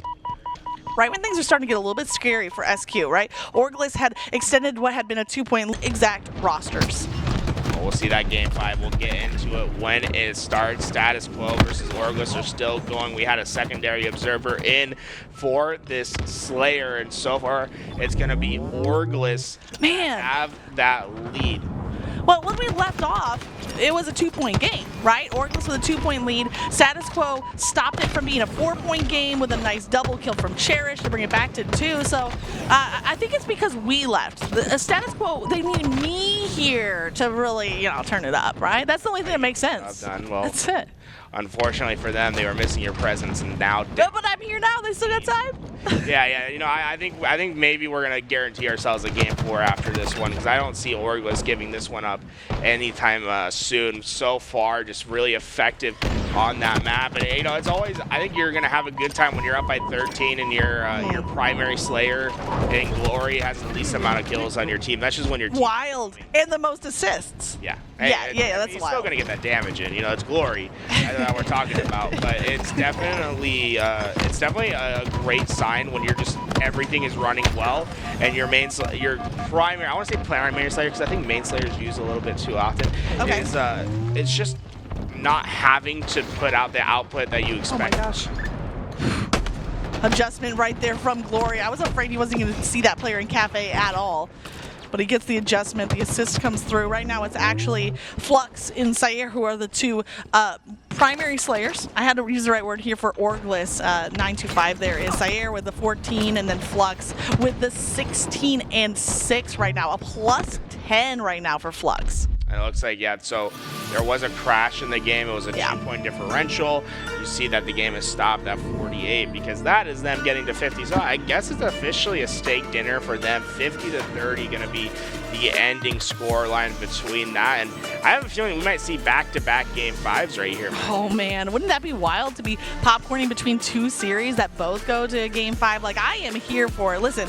Speaker 1: Right when things are starting to get a little bit scary for SQ, right? Orgless had extended what had been a 2-point exact rosters.
Speaker 2: We'll see that game 5. We'll get into it when it starts. Status Quo versus Orgless are still going. We had a secondary observer in for this Slayer, and so far it's going to be Orgless have that lead.
Speaker 1: Well, when we left off, it was a 2-point game, right? Orgless with a 2-point lead. Status Quo stopped it from being a 4-point game with a nice double kill from Cherish to bring it back to 2. So I think it's because we left. The Status Quo, they need me here to really, turn it up, right? That's the only thing that makes sense.
Speaker 2: Well,
Speaker 1: that's it.
Speaker 2: Unfortunately for them, they were missing your presence, and now.
Speaker 1: No, but I'm here now. They still got time.
Speaker 2: Yeah. I think maybe we're gonna guarantee ourselves a game 4 after this one, because I don't see Orgless giving this one up anytime soon. So far, just really effective on that map, and it's always. I think you're gonna have a good time when you're up by 13 and your primary Slayer and Glory has the least amount of kills on your team. That's just when your team
Speaker 1: wild and the most assists.
Speaker 2: Yeah.
Speaker 1: That's
Speaker 2: you're
Speaker 1: wild.
Speaker 2: Still gonna get that damage in. It's Glory that we're talking about, but it's definitely a great sign when everything is running well and your primary. I want to say primary Slayer because I think main Slayer is used a little bit too often. Is it's just not having to put out the output that you expect.
Speaker 1: Oh my gosh. Adjustment right there from Glory. I was afraid he wasn't going to see that player in Cafe at all. But he gets the adjustment. The assist comes through. Right now it's actually Flux and Sayer who are the two primary Slayers. I had to use the right word here for Orgless. 925 there is Sayer with the 14 and then Flux with the 16 and 6 right now. A plus 10 right now for Flux.
Speaker 2: And it looks like, so there was a crash in the game. It was a 2-point differential. You see that the game is stopped at 48 because that is them getting to 50. So I guess it's officially a steak dinner for them. 50-30 going to be the ending score line between that. And I have a feeling we might see back-to-back game 5s right here.
Speaker 1: Oh, man. Wouldn't that be wild to be popcorning between 2 series that both go to game 5? Like, I am here for it. Listen.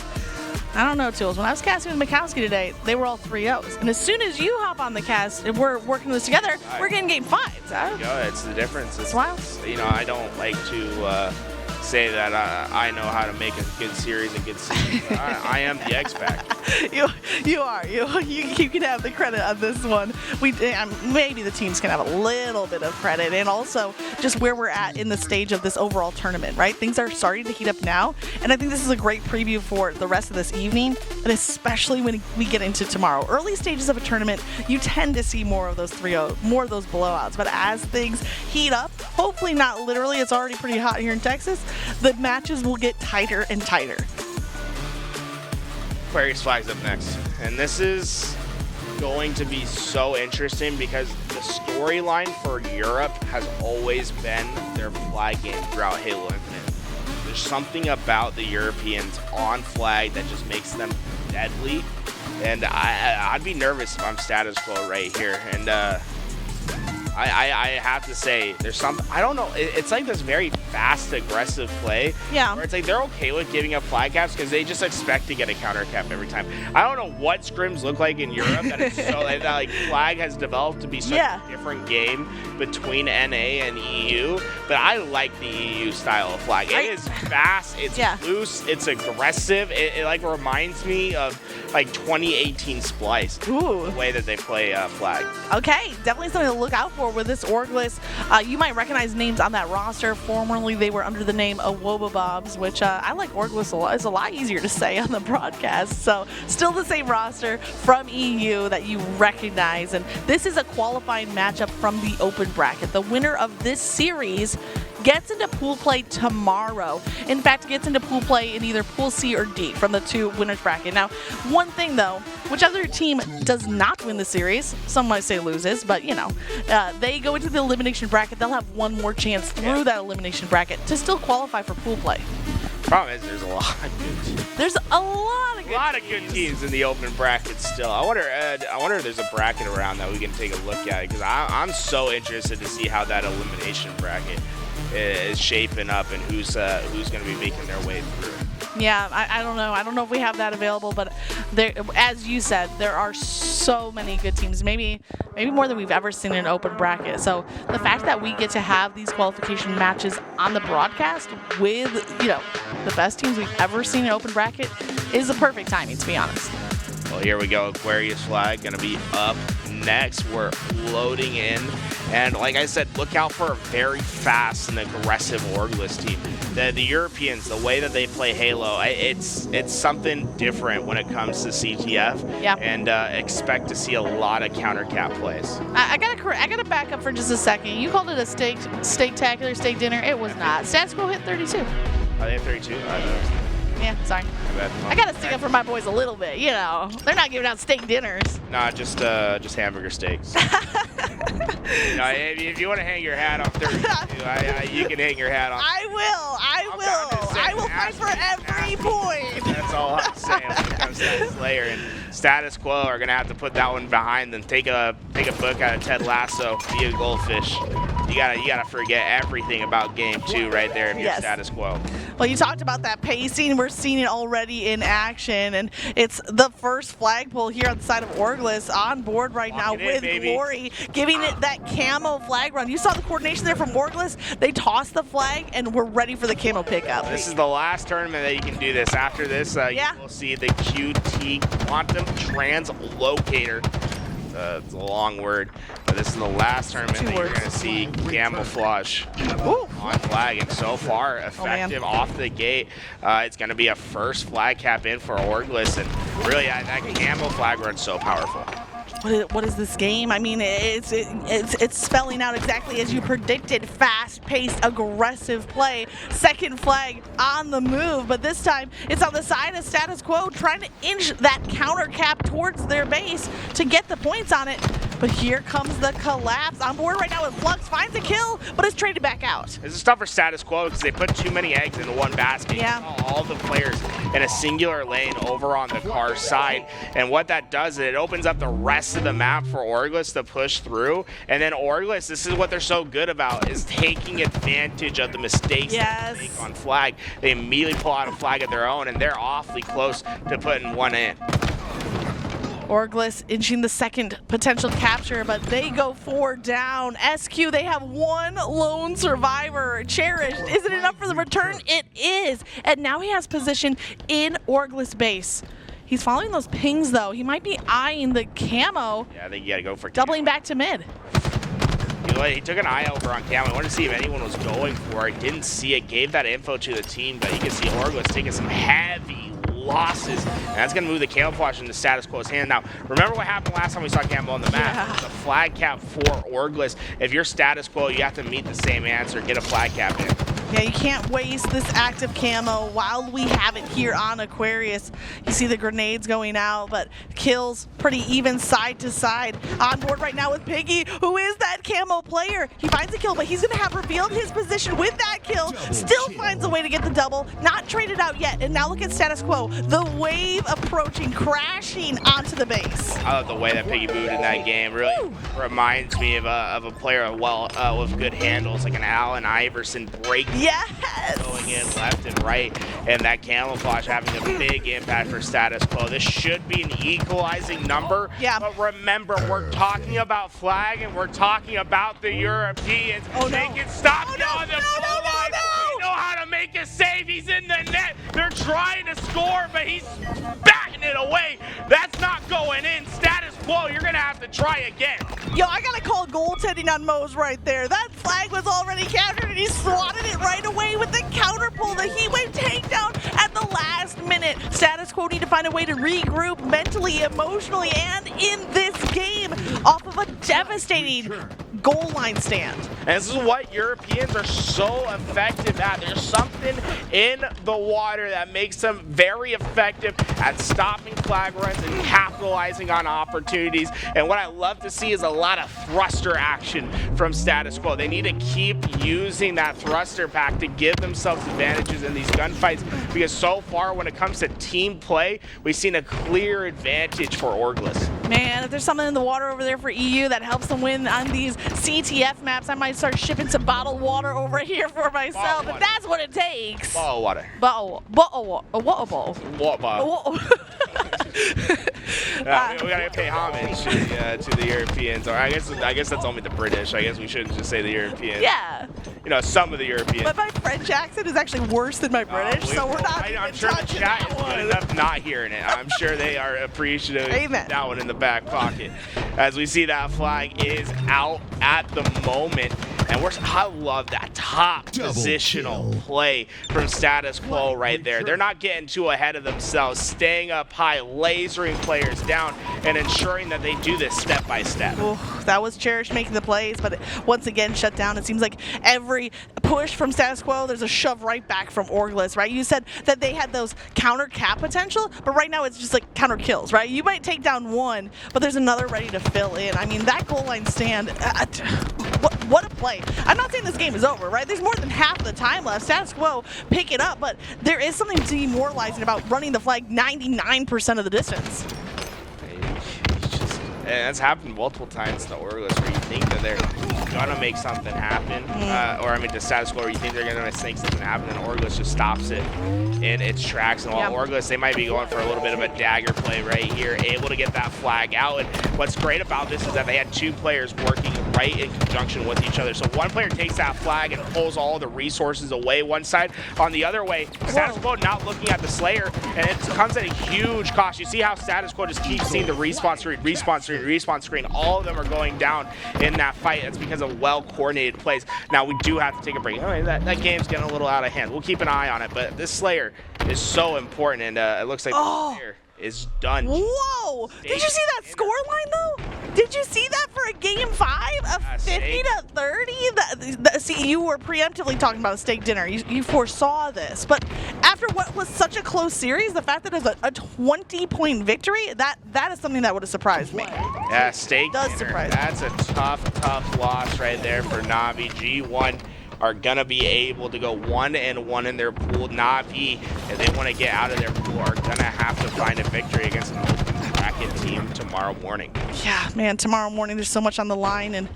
Speaker 1: I don't know, Tools. When I was casting with Mikowski today, they were all 3-0s. And as soon as you hop on the cast and we're working this together, we're getting game 5.
Speaker 2: There you go. It's the difference.
Speaker 1: It's wild.
Speaker 2: I don't like to say that I know how to make a good series a good series. I am the X-Pac.
Speaker 1: You are. You can have the credit on this one. Maybe the teams can have a little bit of credit, and also just where we're at in the stage of this overall tournament, right? Things are starting to heat up now, and I think this is a great preview for the rest of this evening, and especially when we get into tomorrow. Early stages of a tournament, you tend to see more of those 3-0, more of those blowouts, but as things heat up, hopefully not literally, it's already pretty hot here in Texas, the matches will get tighter and tighter.
Speaker 2: Aquarius flags up next, and this is going to be so interesting because the storyline for Europe has always been their flag game throughout Halo Infinite. There's something about the Europeans on flag that just makes them deadly, and I'd be nervous if I'm Status Quo right here. And I have to say, there's some, I don't know, it's like this very fast, aggressive play.
Speaker 1: Yeah.
Speaker 2: Where it's like they're okay with giving up flag caps because they just expect to get a counter cap every time. I don't know what scrims look like in Europe that it's so, that flag has developed to be such a different game between NA and EU, but I like the EU style of flag. It is fast, it's loose, it's aggressive. It like reminds me of like 2018 Splice.
Speaker 1: Ooh.
Speaker 2: The way that they play flag.
Speaker 1: Okay, definitely something to look out for with this Orgless. You might recognize names on that roster. Formerly, they were under the name of Wobabobs, which I like Orgless a lot. It's a lot easier to say on the broadcast. So still the same roster from EU that you recognize. And this is a qualifying matchup from the open bracket. The winner of this series gets into pool play tomorrow. In fact, gets into pool play in either Pool C or D from the 2 winners bracket. Now, one thing though, whichever team does not win the series, some might say loses, but you know, they go into the elimination bracket. They'll have one more chance through that elimination bracket to still qualify for pool play.
Speaker 2: Problem is, there's a lot of good teams.
Speaker 1: There's a lot of
Speaker 2: good teams in the open bracket still. I wonder if there's a bracket around that we can take a look at, because I'm so interested to see how that elimination bracket is shaping up and who's going to be making their way through.
Speaker 1: Yeah, I don't know. I don't know if we have that available, but there, as you said, there are so many good teams, maybe more than we've ever seen in an open bracket. So the fact that we get to have these qualification matches on the broadcast with, you know, the best teams we've ever seen in an open bracket is the perfect timing, to be honest.
Speaker 2: Well, here we go. Aquarius flag going to be up next. We're loading in. And like I said, look out for a very fast and aggressive Orgless team. The Europeans, the way that they play Halo, it's something different when it comes to CTF.
Speaker 1: Yeah.
Speaker 2: And expect to see a lot of counter cap plays.
Speaker 1: I gotta back up for just a second. You called it a steak-tacular, steak dinner. It was not. Status quo hit 32.
Speaker 2: Are they at 32?
Speaker 1: Yeah, sorry. I gotta stick up for my boys a little bit, you know. They're not giving out steak dinners.
Speaker 2: Nah, just hamburger steaks. No, if you want to hang your hat on 32, you can hang your hat on.
Speaker 1: I will fight for every point.
Speaker 2: That's all I'm saying when it comes to that Slayer. And Status Quo are gonna have to put that one behind them. Take a book out of Ted Lasso. Be a goldfish. You gotta forget everything about game 2 right there if you're Status Quo.
Speaker 1: Well, you talked about that pacing. We're seeing it already in action, and it's the first flagpole here on the side of Orgless on board right now with Glory, giving it that camo flag run. You saw the coordination there from Orgless. They tossed the flag, and we're ready for the camo pickup.
Speaker 2: This is the last tournament that you can do this. After this, you will see the QT Quantum Translocator. It's a long word, but this is the last tournament that you're going to see camouflage on flag, and so far effective off the gate. It's going to be a first flag cap in for Orgless, and really that camo flag run's so powerful.
Speaker 1: What is this game? I mean, it's spelling out exactly as you predicted. Fast-paced, aggressive play. Second flag on the move, but this time it's on the side of Status Quo, trying to inch that counter cap towards their base to get the points on it. But here comes the collapse. On board right now with Flux, finds a kill, but is traded back out.
Speaker 2: This is tough for Status Quo because they put too many eggs into one basket.
Speaker 1: Yeah.
Speaker 2: All the players in a singular lane over on the car side. And what that does is it opens up the rest of the map for Orgless to push through. And then Orgless, this is what they're so good about, is taking advantage of the mistakes that they make on flag. They immediately pull out a flag of their own, and they're awfully close to putting one in.
Speaker 1: Orgless inching the second potential capture, but they go 4 down. SQ, they have one lone survivor. Cherished, is it enough for the return? It is, and now he has position in Orgless base. He's following those pings though. He might be eyeing the camo.
Speaker 2: Yeah, I think you gotta go for
Speaker 1: doubling back to mid.
Speaker 2: He took an eye over on camo. I wanted to see if anyone was going for it. Didn't see it. Gave that info to the team, but you can see Orgless taking some heavy losses, and that's going to move the camouflage into Status Quo's hand. Now, remember what happened last time we saw camo on the map? The flag cap for Orgless. If you're Status Quo, you have to meet the same answer, get a flag cap in.
Speaker 1: Yeah, you can't waste this active camo while we have it here on Aquarius. You see the grenades going out, but kills pretty even side to side. On board right now with Piggy, who is that camo player. He finds a kill, but he's going to have revealed his position with that kill. Still finds a way to get the double. Not traded out yet, and now look at Status Quo. The wave approaching, crashing onto the base.
Speaker 2: I love the way that Piggy moved in that game. Really reminds me of a player with good handles, like an Allen Iverson break.
Speaker 1: Yes!
Speaker 2: Going in left and right, and that camouflage having a big impact for Status Quo. This should be an equalizing number, but remember, we're talking about flag, and we're talking about the Europeans. They can stop you on the goal line. They know how to make a save. He's in the net. They're trying to score, but he's batting it away. That's not going in. Status Quo, you're going to have to try again.
Speaker 1: Yo, I got to call goaltending on Mose right there. That flag was already captured, and he swatted it right away with the counter pull, the heat wave takedown at the last minute. Status Quo need to find a way to regroup mentally, emotionally, and in this game. off of a devastating goal line stand.
Speaker 2: And this is what Europeans are so effective at. There's something in the water that makes them very effective at stopping flag runs and capitalizing on opportunities. And what I love to see is a lot of thruster action from Status Quo. They need to keep using that thruster pack to give themselves advantages in these gunfights, because so far when it comes to team play, we've seen a clear advantage for Orgless.
Speaker 1: Man, if there's something in the water over there for EU that helps them win on these CTF maps, I might start shipping some bottled water over here for myself, if that's what it takes.
Speaker 2: Bottled water. We gotta pay homage to the Europeans, or I guess that's only the British. I guess we shouldn't just say the Europeans.
Speaker 1: Yeah.
Speaker 2: You know, some of the Europeans.
Speaker 1: But my French accent is actually worse than my British, so we're not
Speaker 2: I'm sure the chat is good enough not hearing it. I'm sure they are appreciative of that one in the back pocket. As we see that flag is out at the moment. And I love that top positional play from Status Quo right there. They're not getting too ahead of themselves, staying up high, lasering players down, and ensuring that they do this step by step.
Speaker 1: Ooh, that was Cherish making the plays, but once again shut down. It seems like every push from Status Quo, there's a shove right back from Orgless, right? You said that they had those counter cap potential, but right now it's just like counter kills, right? You might take down one, but there's another ready to fill in. I mean, that goal line stand, what a play. I'm not saying this game is over, right? There's more than half of the time left. Status Quo pick it up, but there is something demoralizing about running the flag 99% of the distance.
Speaker 2: And that's happened multiple times to Orgless, where you think that they're gonna make something happen, or I mean to Status Quo, where you think they're gonna make something happen, and Orgless just stops it in its tracks. And while Orgless, they might be going for a little bit of a dagger play right here, able to get that flag out. And what's great about this is that they had two players working right in conjunction with each other. So one player takes that flag and pulls all the resources away one side. On the other way, Status Quo not looking at the Slayer, and it comes at a huge cost. You see how Status Quo just keeps seeing the respawn screen. All of them are going down in that fight. That's because of well-coordinated plays. Now, we do have to take a break. Oh, that game's getting a little out of hand. We'll keep an eye on it, but this Slayer is so important, and it looks like the Slayer is done.
Speaker 1: Whoa! Did you see that score line, though? Did you see that for a game 5 of 50-30? See, you were preemptively talking about a steak dinner. You foresaw this, but after what was such a close series, the fact that it was a 20-point victory, that is something that would have surprised me.
Speaker 2: Yeah, steak
Speaker 1: does
Speaker 2: dinner.
Speaker 1: Surprise
Speaker 2: That's a tough loss right there for Navi. G1 are gonna be able to go 1-1 in their pool. Navi, if they want to get out of their pool, are gonna have to find a victory against an open bracket team tomorrow morning.
Speaker 1: Yeah, man, tomorrow morning there's so much on the line, and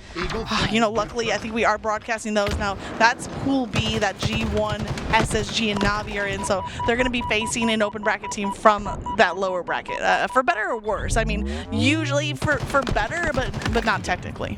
Speaker 1: you know, luckily I think we are broadcasting those now. That's Pool B that G1, SSG, and Navi are in, so they're going to be facing an open bracket team from that lower bracket, for better or worse. I mean, usually for better, but not technically.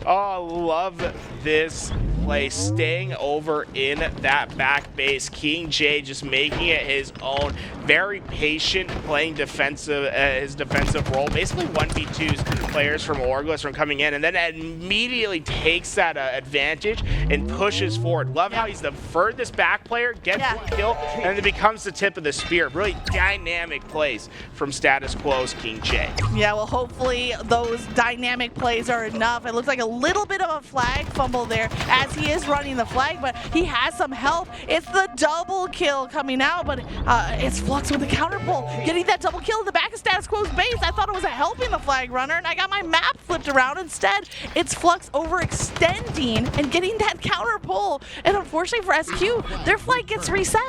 Speaker 2: Oh, I love this play, staying over in that back base. King J just making it his own. Very patient, playing defensive, his defensive role. Basically 1v2s players from Orgless from coming in, and then immediately takes that advantage and pushes forward. Love how he's the furthest back player, gets the kill, and then it becomes the tip of the spear. Really dynamic plays from Status Quo's King J.
Speaker 1: Yeah, well, hopefully those dynamic plays are enough. It looks like a little bit of a flag fumble there as he is running the flag, but he has some help. It's the double kill coming out, but it's Flux with the counter pull, getting that double kill in the back of Status Quo's base. I thought it was a helping the flag runner, and I got my map flipped around. Instead, it's Flux overextending and getting that counter pull, and unfortunately for SQ, their flag gets reset.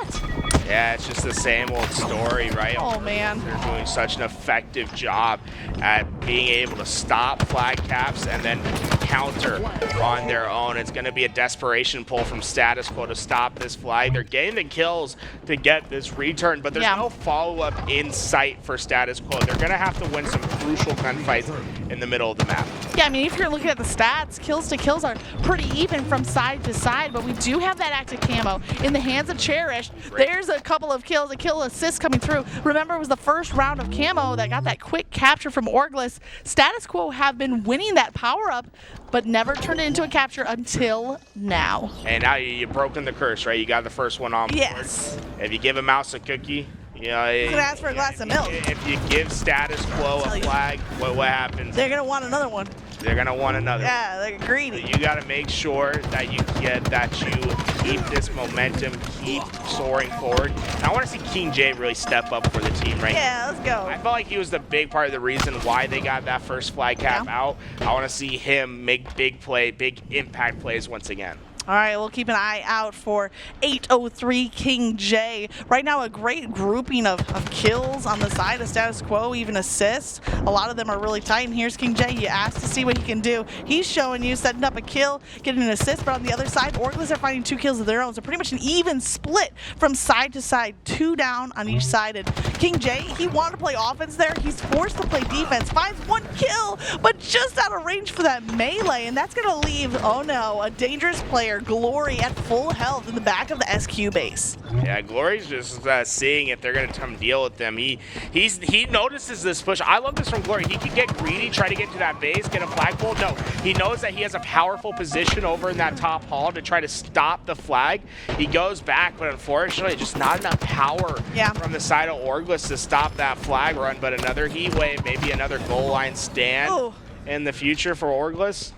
Speaker 2: Yeah, it's just the same old story, right?
Speaker 1: Oh, man.
Speaker 2: They're doing such an effective job at being able to stop flag caps and then counter on their own. It's going to be a desperation pull from Status Quo to stop this flag. They're getting the kills to get this return, but there's no follow-up in sight for Status Quo. They're going to have to win some crucial gunfights in the middle of the map.
Speaker 1: Yeah, I mean, if you're looking at the stats, kills to kills are pretty even from side to side, but we do have that active camo in the hands of Cherish. There's a couple of kills, a kill assist coming through. Remember, it was the first round of camo that got that quick capture from Orgless. Status Quo have been winning that power-up, but never turned it into a capture until now.
Speaker 2: And now you've broken the curse, right? You got the first one on board.
Speaker 1: Yes.
Speaker 2: If you give a mouse a cookie, you Yeah,
Speaker 4: He's gonna ask for a glass of milk.
Speaker 2: If you give status quo a flag, what happens?
Speaker 4: They're gonna want another one.
Speaker 2: They're gonna want another.
Speaker 4: Yeah, they're greedy.
Speaker 2: You gotta make sure that you keep this momentum, keep soaring forward. And I want to see King J really step up for the team right now.
Speaker 4: Yeah, let's go.
Speaker 2: I felt like he was the big part of the reason why they got that first flag cap out. I want to see him make big impact plays once again.
Speaker 4: All right, we'll keep an eye out for 803 King J. Right now, a great grouping of kills on the side of status quo, even assists. A lot of them are really tight, and here's King J. You asked to see what he can do. He's showing you, setting up a kill, getting an assist, but on the other side, Orgless are finding 2 kills of their own, so pretty much an even split from side to side, 2 down on each side. And King J, he wanted to play offense there. He's forced to play defense, finds 1 kill, but just out of range for that melee, and that's going to leave, oh no, a dangerous player, Glory, at full health in the back of the SQ base.
Speaker 2: Yeah, Glory's just seeing if they're going to come deal with them. He notices this push. I love this from Glory. He could get greedy, try to get to that base, get a flagpole. No, he knows that he has a powerful position over in that top hall to try to stop the flag. He goes back, but unfortunately, just not enough power from the side of Orgless to stop that flag run. But another heat wave, maybe another goal line stand in the future for Orgless.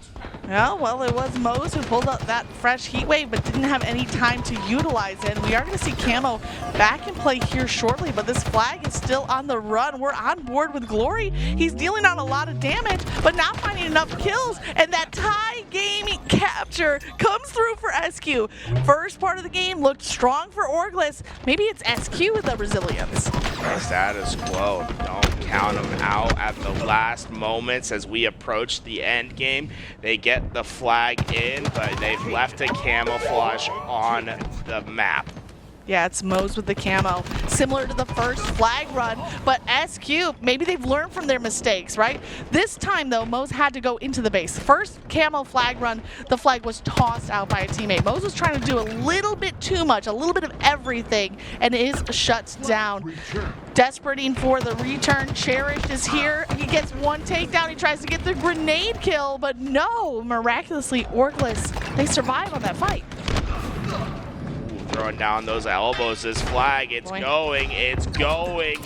Speaker 4: Yeah, well, it was Mose who pulled up that fresh heat wave, but didn't have any time to utilize it. And we are going to see Camo back in play here shortly, but this flag is still on the run. We're on board with Glory. He's dealing out a lot of damage, but not finding enough kills. And that tie game capture comes through for SQ. First part of the game looked strong for Orgless. Maybe it's SQ with the resilience.
Speaker 2: Status quo. Don't count them out at the last moments as we approach the end game. They get the flag in, but they've left a camouflage on the map.
Speaker 4: Yeah, it's Mose with the camo. Similar to the first flag run, but SQ, maybe they've learned from their mistakes, right? This time, though, Mose had to go into the base. First camo flag run, the flag was tossed out by a teammate. Mose was trying to do a little bit too much, a little bit of everything, and is shut down. Desperating for the return. Cherished is here. He gets 1 takedown. He tries to get the grenade kill, but no. Miraculously, Orgless, they survive on that fight.
Speaker 2: Throwing down those elbows, this flag, it's going.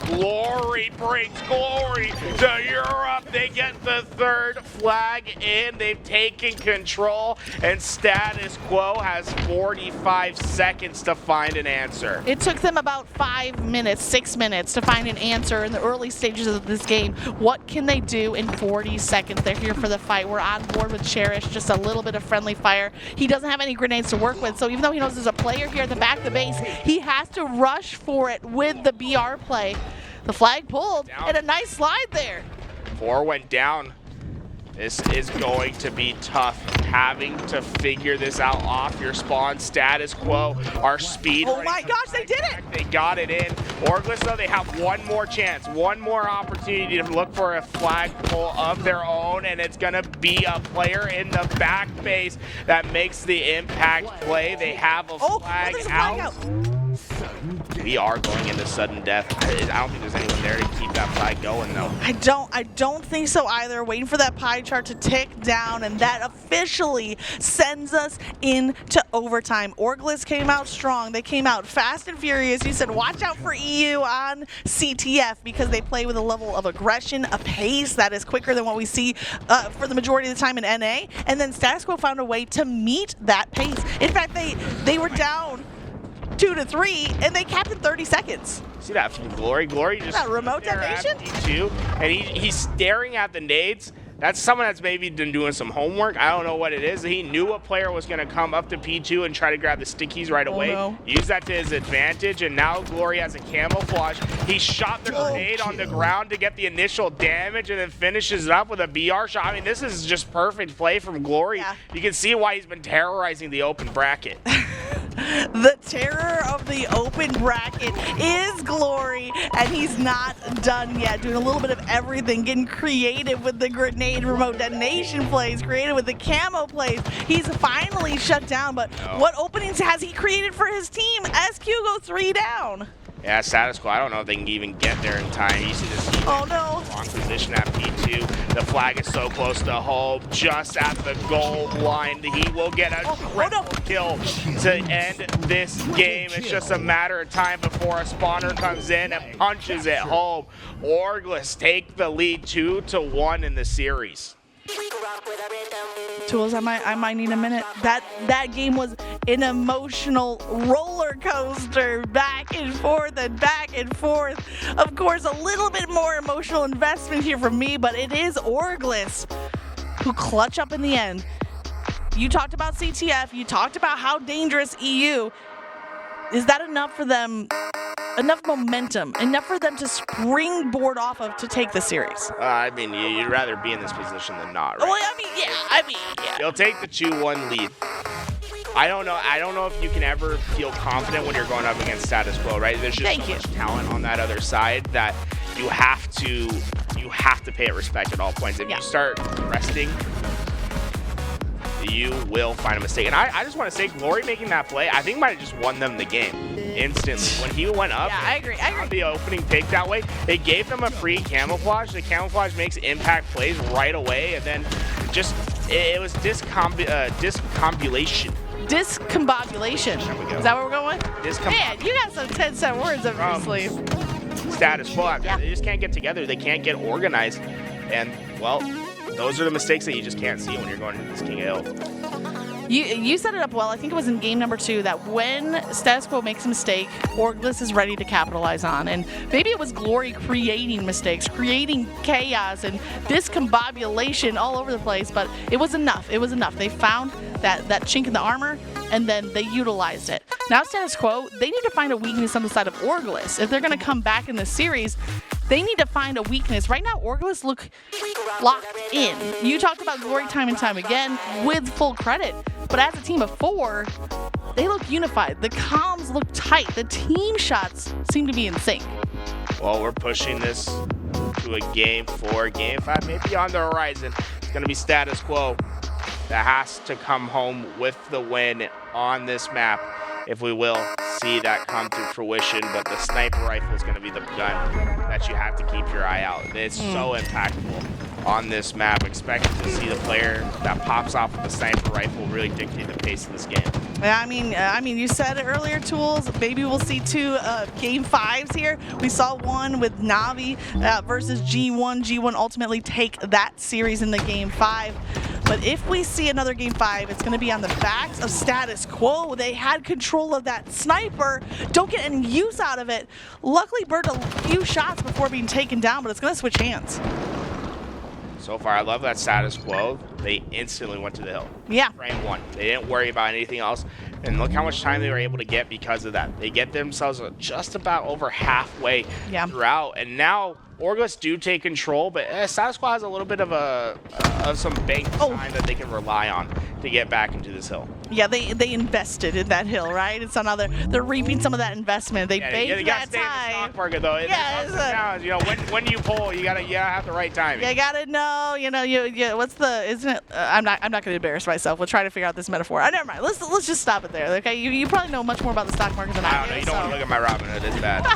Speaker 2: Glory brings Glory to Europe. They get the 3rd flag in. They've taken control, and status quo has 45 seconds to find an answer.
Speaker 4: It took them about 5 minutes, 6 minutes to find an answer in the early stages of this game. What can they do in 40 seconds? They're here for the fight. We're on board with Cherish, just a little bit of friendly fire. He doesn't have any grenades to work with, so even though he knows there's a player here at the back of the base, he has to rush for it with the BR play. The flag pulled, and a nice slide there.
Speaker 2: 4 went down. This is going to be tough, having to figure this out off your spawn. Status quo, our speed.
Speaker 4: Oh my gosh, they did it!
Speaker 2: They got it in. Orgless, though, they have 1 more chance, 1 more opportunity to look for a flag pull of their own, and it's gonna be a player in the back base that makes the impact play. They have a flag out. We are going into sudden death. I don't think there's anyone there to keep that flag going, though.
Speaker 4: I don't think so either. Waiting for that pie chart to tick down, and that officially sends us into overtime. Orgless came out strong. They came out fast and furious. You said, watch out for EU on CTF because they play with a level of aggression, a pace that is quicker than what we see for the majority of the time in NA. And then Status Quo found a way to meet that pace. In fact, they were down 2 to 3, and they capped in 30 seconds.
Speaker 2: See that from Glory? Glory just
Speaker 4: that remote detonation?
Speaker 2: P2, and he's staring at the nades. That's someone that's maybe been doing some homework. I don't know what it is. He knew a player was going to come up to P2 and try to grab the stickies right away.
Speaker 4: No.
Speaker 2: Use that to his advantage, and now Glory has a camouflage. He shot the grenade on the ground to get the initial damage and then finishes it up with a BR shot. I mean, this is just perfect play from Glory.
Speaker 4: Yeah.
Speaker 2: You can see why he's been terrorizing the open bracket.
Speaker 4: The terror of the open bracket is Glory, and he's not done yet. Doing a little bit of everything, getting creative with the grenade remote detonation plays, creative with the camo plays. He's finally shut down, but what openings has he created for his team? SQ go 3 down.
Speaker 2: Yeah, status quo. I don't know if they can even get there in time. You see this
Speaker 4: Oh no.
Speaker 2: wrong position at P2. The flag is so close to home, just at the goal line. He will get a triple kill to end this game. It's just a matter of time before a spawner comes in and punches it home. Orgless take the lead 2-1 in the series.
Speaker 4: Tools, I might need a minute. That game was an emotional roller coaster, back and forth and back and forth. Of course, a little bit more emotional investment here from me, but it is Orgless who clutch up in the end. You talked about CTF, you talked about how dangerous EU. Is that enough for them? Enough momentum, enough for them to springboard off of to take the series?
Speaker 2: I mean, you'd rather be in this position than not, right?
Speaker 4: Well, I mean, yeah.
Speaker 2: You'll take the 2-1 lead. I don't know if you can ever feel confident when you're going up against status quo, right? There's just so much talent on that other side that you have to pay it respect at all points. If you start resting, you will find a mistake. And I just want to say, Glory making that play, I think might have just won them the game instantly. When he went up,
Speaker 4: I agree.
Speaker 2: The opening pick that way, they gave them a free camouflage. The camouflage makes impact plays right away, and then just, it was discombobulation.
Speaker 4: Discombobulation.
Speaker 2: There we go.
Speaker 4: Is that what we're going with? Man, you got some 10-cent words up your sleeve.
Speaker 2: Status quo. They just can't get together. They can't get organized. And, well, those are the mistakes that you just can't see when you're going into this King of Hill.
Speaker 4: You set it up well. I think it was in game number 2 that when status quo makes a mistake, Orgless is ready to capitalize on. And maybe it was Glory creating mistakes, creating chaos and discombobulation all over the place, but it was enough. It was enough. They found that chink in the armor, and then they utilized it. Now status quo, they need to find a weakness on the side of Orgless. If they're going to come back in this series, they need to find a weakness. Right now, Orgless look locked in. You talked about Glory time and time again with full credit. But as a team of 4, they look unified. The comms look tight. The team shots seem to be in sync.
Speaker 2: Well, we're pushing this to a game 4. Game 5 may be on the horizon. It's going to be status quo that has to come home with the win on this map if we will see that come to fruition. But the sniper rifle is going to be the gun that you have to keep your eye out. It's so impactful on this map. Expect to see the player that pops off with the sniper rifle really dictate the pace of this game.
Speaker 4: Yeah, I mean, you said it earlier, Tools. Maybe we'll see 2 game 5s here. We saw one with Navi versus G1. G1 ultimately take that series in the game 5. But if we see another game 5, it's going to be on the backs of status quo. They had control of that sniper. Don't get any use out of it. Luckily, burned a few shots before being taken down, but it's going to switch hands.
Speaker 2: So far, I love that status quo. They instantly went to the hill.
Speaker 4: Yeah.
Speaker 2: Frame 1. They didn't worry about anything else. And look how much time they were able to get because of that. They get themselves just about over halfway throughout. And now Orgless do take control, but status quo has a little bit of some bank time that they can rely on to get back into this hill.
Speaker 4: Yeah, they invested in that hill, right? It's another. They're reaping some of that investment. They banked that time.
Speaker 2: In the stock market, though.
Speaker 4: Yeah,
Speaker 2: you know, when you pull, you gotta have the right timing.
Speaker 4: You gotta know. You know, you what's the? Isn't it? I'm not gonna embarrass myself. We'll try to figure out this metaphor. Never mind. Let's just stop it there. Okay, you probably know much more about the stock market than I do.
Speaker 2: I don't know. You don't want to look at my Robin Hood. It's bad.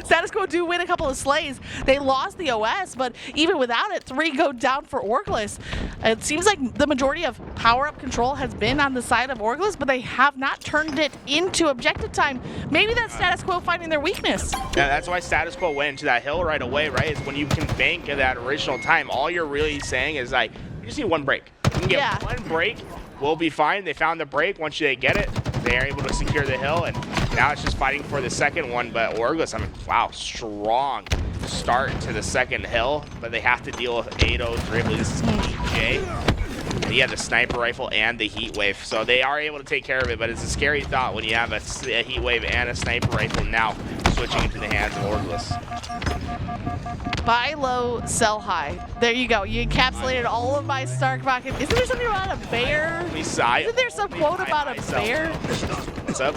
Speaker 4: Status quo do win a couple of slays. They lost the OS, but even without it, 3 go down for Orgless. It seems like the majority of power-up control has been on the side of Orgless, but they have not turned it into objective time. Maybe that's status quo finding their weakness.
Speaker 2: Yeah, that's why status quo went into that hill right away, right? Is when you can bank at that original time, all you're really saying is like, you just need one break. You can get one break, we'll be fine. They found the break. Once they get it, they are able to secure the hill, and now it's just fighting for the second one. But Orgless, I mean, wow, strong start to the second hill, but they have to deal with 803. I believe this is KJ. He had the sniper rifle and the heat wave, so they are able to take care of it. But it's a scary thought when you have a heat wave and a sniper rifle now switching into the hands of Orgless.
Speaker 4: Buy low, sell high. There you go. You encapsulated all of my Stark pocket. Isn't there something about a bear? Isn't there some quote about a bear?
Speaker 2: What's up?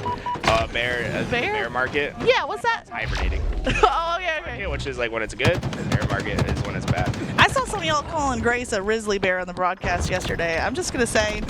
Speaker 2: Bear market?
Speaker 4: Yeah, what's that?
Speaker 2: It's hibernating.
Speaker 4: Oh, okay.
Speaker 2: Which is like when it's good, and bear market is when it's bad.
Speaker 4: I saw some of y'all calling Grace a Risley bear on the broadcast yesterday. I'm just going to say,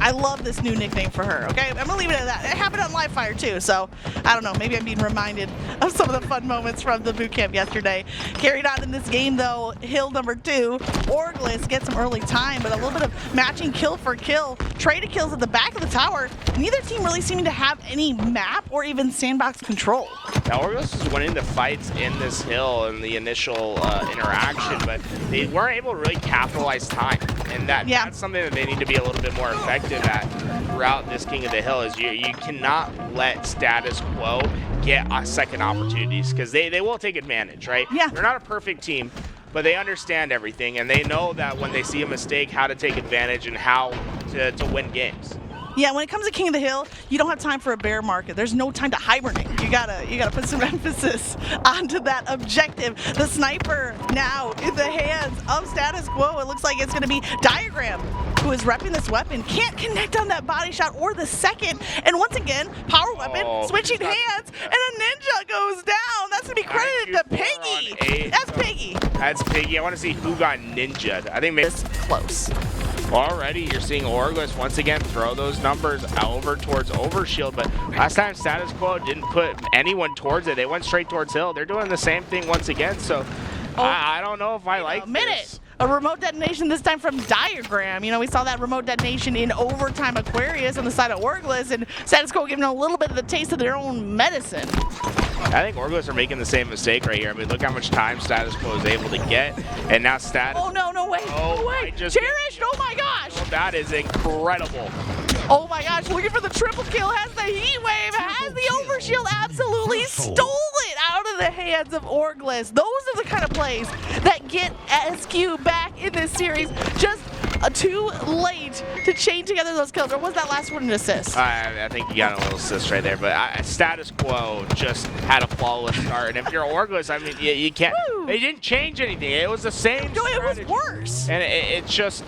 Speaker 4: I love this new nickname for her, okay? I'm going to leave it at that. It happened on live fire, too, so I don't know. Maybe I'm being reminded of some of the fun moments from the boot camp yesterday. Carried on in this game, though, Hill number 2. Orgless gets some early time, but a little bit of matching kill for kill. Traded kills at the back of the tower. Neither team really seeming to have any map or even sandbox control.
Speaker 2: Now, Orgless is winning the fights in this hill in the initial interaction, but they weren't able to really capitalize time. And that's something that they need to be a little bit more effective at throughout this King of the Hill, is you cannot let status quo get second opportunities, because they will take advantage, right?
Speaker 4: Yeah.
Speaker 2: They're not a perfect team, but they understand everything, and they know that when they see a mistake, how to take advantage and how to win games.
Speaker 4: Yeah, when it comes to King of the Hill, you don't have time for a bear market. There's no time to hibernate. You gotta put some emphasis onto that objective. The sniper now in the hands of status quo. It looks like it's gonna be Diagram who is repping this weapon. Can't connect on that body shot or the second. And once again, power weapon, switching hands, and a ninja goes down. That's gonna be credited to Piggy. That's Piggy.
Speaker 2: That's Piggy. I want to see who got ninja'd. I think maybe
Speaker 4: It's close.
Speaker 2: Already, you're seeing Orgless once again throw those numbers over towards Overshield, but last time status quo didn't put anyone towards it. They went straight towards Hill. They're doing the same thing once again, so I don't know if I like this.
Speaker 4: A remote detonation this time from Diagram. You know, we saw that remote detonation in overtime Aquarius on the side of Orgless, and status quo giving a little bit of the taste of their own medicine.
Speaker 2: I think Orgless are making the same mistake right here. I mean, look how much time status quo is able to get, and now status.
Speaker 4: Oh no, no way, no way! Cherished! Oh my gosh!
Speaker 2: Oh, that is incredible.
Speaker 4: Oh my gosh! Looking for the triple kill. Has the heat wave. Has the overshield. Absolutely stole it out of the hands of Orgless. Those are the kind of plays that get SQ back in this series. Just too late to chain together those kills. Or was that last one an assist?
Speaker 2: I think you got a little assist right there, but status quo just had a flawless start. And if you're Orgless, I mean, you can't. Woo. They didn't change anything. It was the same.
Speaker 4: No,
Speaker 2: strategy.
Speaker 4: it was worse.
Speaker 2: And it just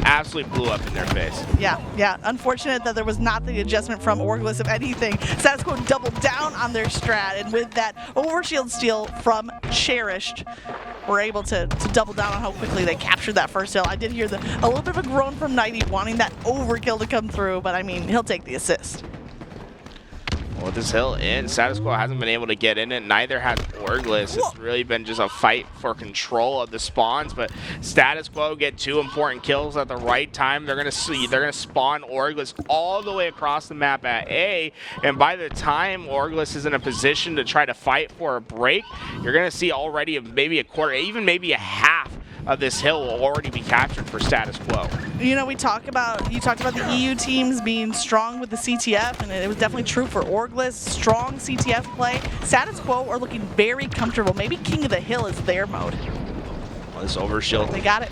Speaker 2: absolutely blew up in their face.
Speaker 4: Yeah. Unfortunate that there was not the adjustment from Orgless, if anything. Status quo doubled down on their strat, and with that overshield steal from Cherished, we're able to double down on how quickly they captured that first hill. I did hear a little bit of a groan from Knighty wanting that overkill to come through, but I mean, he'll take the assist.
Speaker 2: Well, this hill in, status quo hasn't been able to get in it. Neither has Orgless. It's really been just a fight for control of the spawns, but status quo get 2 important kills at the right time. They're gonna spawn Orgless all the way across the map at A, and by the time Orgless is in a position to try to fight for a break, you're gonna see already maybe a quarter, even maybe a half of this hill will already be captured for status quo.
Speaker 4: You know, you talked about the EU teams being strong with the CTF, and it was definitely true for Orgless. Strong CTF play. Status quo are looking very comfortable. Maybe King of the Hill is their mode.
Speaker 2: Well, this overshield.
Speaker 4: They got it.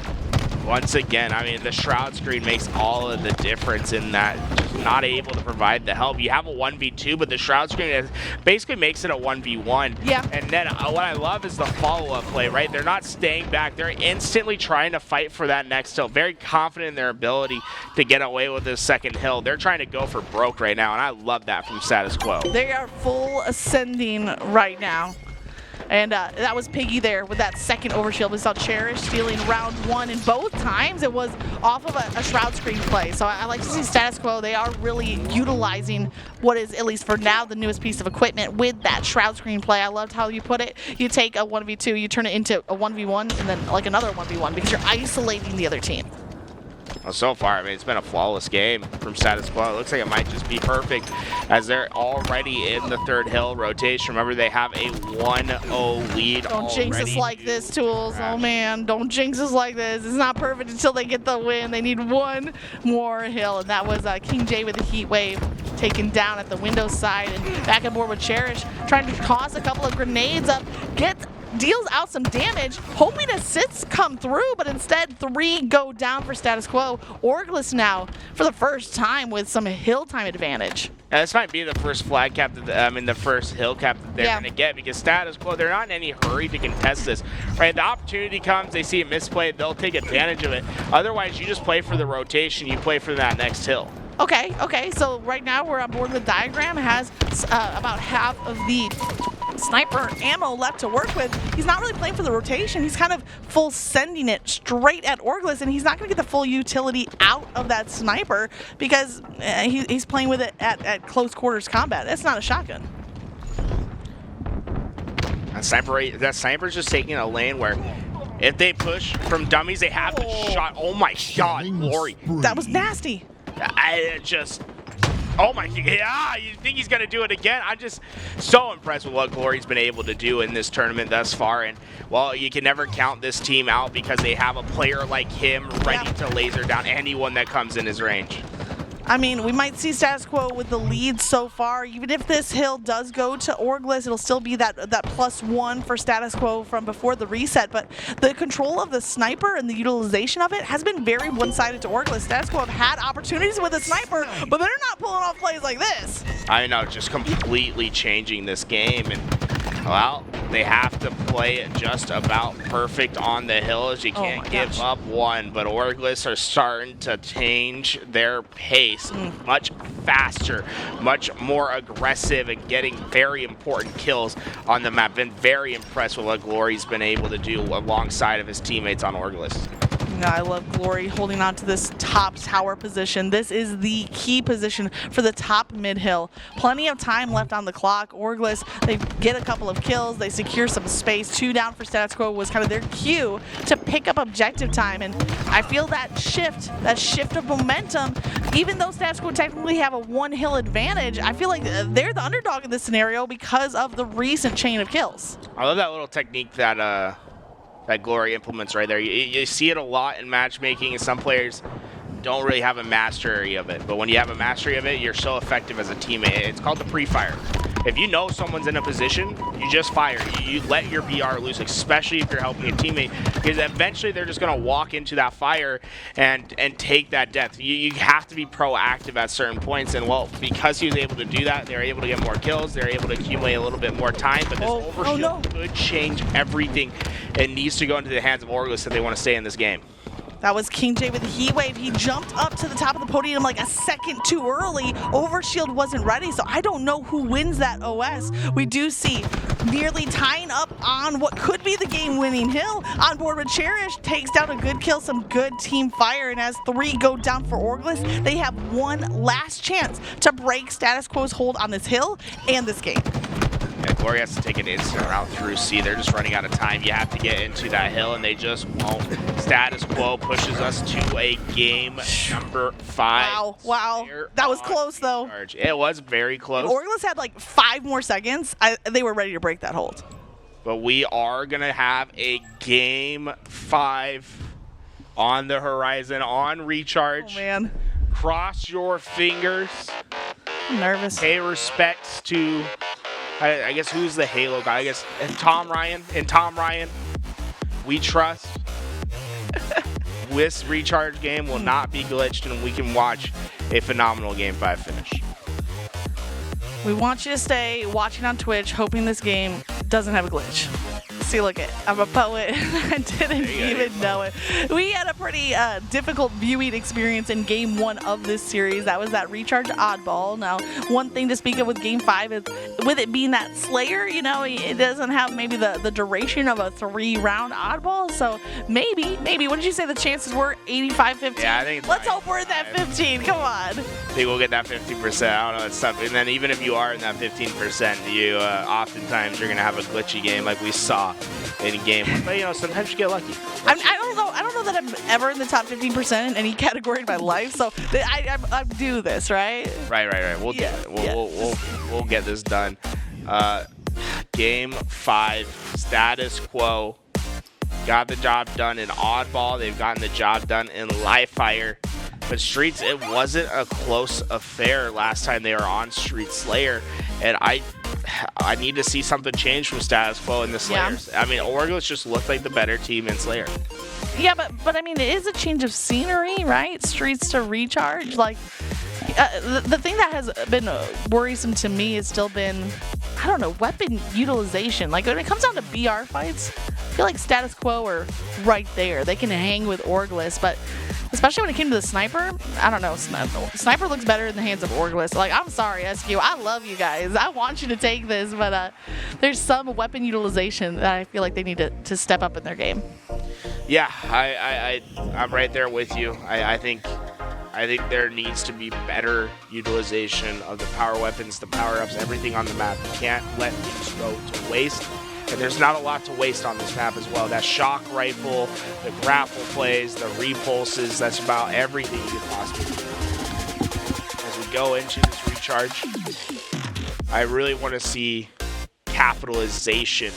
Speaker 2: Once again, I mean, the shroud screen makes all of the difference in that, just not able to provide the help. You have a 1v2, but the shroud screen basically makes it a 1v1.
Speaker 4: Yeah.
Speaker 2: And then what I love is the follow-up play, right? They're not staying back. They're instantly trying to fight for that next hill. Very confident in their ability to get away with this second hill. They're trying to go for broke right now, and I love that from status quo.
Speaker 4: They are full ascending right now. And that was Piggy there with that second overshield. We saw Cherish stealing round 1, and both times it was off of a shroud screen play. So I like to see status quo. They are really utilizing what is, at least for now, the newest piece of equipment with that shroud screen play. I loved how you put it. You take a 1v2, you turn it into a 1v1, and then like another 1v1 because you're isolating the other team.
Speaker 2: Well, so far, I mean, it's been a flawless game from status quo. It looks like it might just be perfect as they're already in the third hill rotation. Remember, they have a 1-0 lead.
Speaker 4: Don't jinx us like this, Toolez. Oh, man. Don't jinx us like this. It's not perfect until they get the win. They need one more hill, and that was King J with the heat wave taken down at the window side, and back and forth with Cherish, trying to toss a couple of grenades up, deals out some damage, hoping assists come through, but instead 3 go down for status quo. Orgless now, for the first time, with some hill time advantage.
Speaker 2: Now, this might be the first flag cap, the first hill cap that they're going to get, because status quo, they're not in any hurry to contest this, right? The opportunity comes, they see a misplay, they'll take advantage of it. Otherwise, you just play for the rotation, you play for that next hill.
Speaker 4: Okay, so right now we're on board with Diagram. It has about half of the sniper ammo left to work with. He's not really playing for the rotation. He's kind of full sending it straight at Orgless, and he's not going to get the full utility out of that sniper because he's playing with it at close quarters combat. That's not a shotgun.
Speaker 2: That sniper's just taking a lane where if they push from dummies, they have the shot. Oh my God, Glory.
Speaker 4: That was nasty.
Speaker 2: Oh my, yeah, you think he's going to do it again? I'm just so impressed with what Glory's been able to do in this tournament thus far. And, well, you can never count this team out because they have a player like him ready to laser down anyone that comes in his range.
Speaker 4: I mean, we might see status quo with the lead so far. Even if this hill does go to Orgless, it'll still be that +1 for status quo from before the reset. But the control of the sniper and the utilization of it has been very one-sided to Orgless. Status quo have had opportunities with a sniper, but they're not pulling off plays like this.
Speaker 2: I know, just completely changing this game. And, well, they have to play it just about perfect on the hills. You can't give up one, but Orgless are starting to change their pace much faster, much more aggressive, and getting very important kills on the map. Been very impressed with what Glory's been able to do alongside of his teammates on Orgless.
Speaker 4: I love Glory holding on to this top tower position. This is the key position for the top mid-hill. Plenty of time left on the clock. Orgless, they get a couple of kills. They secure some space. 2 down for status quo was kind of their cue to pick up objective time. And I feel that shift of momentum, even though status quo technically have a 1-hill advantage, I feel like they're the underdog in this scenario because of the recent chain of kills.
Speaker 2: I love that little technique that Glory implements right there. You see it a lot in matchmaking, and some players don't really have a mastery of it. But when you have a mastery of it, you're so effective as a teammate. It's called the pre-fire. If you know someone's in a position, you just fire. You let your BR loose, especially if you're helping a teammate, because eventually they're just going to walk into that fire and take that death. You have to be proactive at certain points, and well, because he was able to do that, they're able to get more kills, they're able to accumulate a little bit more time, but this overshield could change everything. It needs to go into the hands of Orgless if they want to stay in this game.
Speaker 4: That was King J with the Heat Wave. He jumped up to the top of the podium like a second too early. Overshield wasn't ready, so I don't know who wins that OS. We do see nearly tying up on what could be the game-winning hill. On board with Cherish, takes down a good kill, some good team fire, and as 3 go down for Orgless, they have one last chance to break status quo's hold on this hill and this game.
Speaker 2: Yeah, Glory has to take an instant route through C. They're just running out of time. You have to get into that hill, and they just won't. Status quo pushes us to a game number 5.
Speaker 4: Wow. That was close, though.
Speaker 2: It was very close.
Speaker 4: Orgless had like 5 more seconds. They were ready to break that hold.
Speaker 2: But we are going to have a game 5 on the horizon, on Recharge.
Speaker 4: Oh, man.
Speaker 2: Cross your fingers.
Speaker 4: I'm nervous.
Speaker 2: Pay respects to... I guess who's the Halo guy? I guess Tom Ryan. We trust. This Recharge game will not be glitched, and we can watch a phenomenal Game 5 finish.
Speaker 4: We want you to stay watching on Twitch, hoping this game doesn't have a glitch. See, look it. I'm a poet. I didn't even know it. We had a pretty difficult viewing experience in Game 1 of this series. That was that Recharge Oddball. Now, one thing to speak of with Game 5 is with it being that Slayer, you know, it doesn't have maybe the duration of a 3-round Oddball. So maybe, what did you say the chances were? 85-15?
Speaker 2: Yeah, I think
Speaker 4: Let's hope we're in that 15. Come on.
Speaker 2: I think we'll get that 50%. I don't know. It's tough. And then even if you are in that 15%, you oftentimes you're going to have a glitchy game like we saw in Game 1. But, you know, sometimes you get lucky.
Speaker 4: I don't know that I'm ever in the top 15% in any category in my life, so I do this, right?
Speaker 2: Right. We'll do it. We'll get this done. Game 5, status quo. Got the job done in Oddball. They've gotten the job done in Live Fire. But Streets, it wasn't a close affair last time they were on Street Slayer. And I need to see something change from status quo in the Slayers. Yeah. I mean, Orgless just looked like the better team in Slayer.
Speaker 4: Yeah, but I mean, it is a change of scenery, right? Streets to Recharge. Like, the thing that has been worrisome to me has still been, I don't know, weapon utilization. Like, when it comes down to BR fights, I feel like status quo are right there. They can hang with Orgless, but
Speaker 1: especially when it came to the sniper. I don't know. Sniper looks better in the hands of Orgless. Like, I'm sorry, SQ. I love you guys. I want you to take this, but there's some weapon utilization that I feel like they need to step up in their game.
Speaker 2: Yeah, I'm right there with you. I think there needs to be better utilization of the power weapons, the power-ups, everything on the map. You can't let things go to waste. And there's not a lot to waste on this map as well. That shock rifle, the grapple plays, the repulses, that's about everything you could possibly do. As we go into this recharge, I really want to see capitalization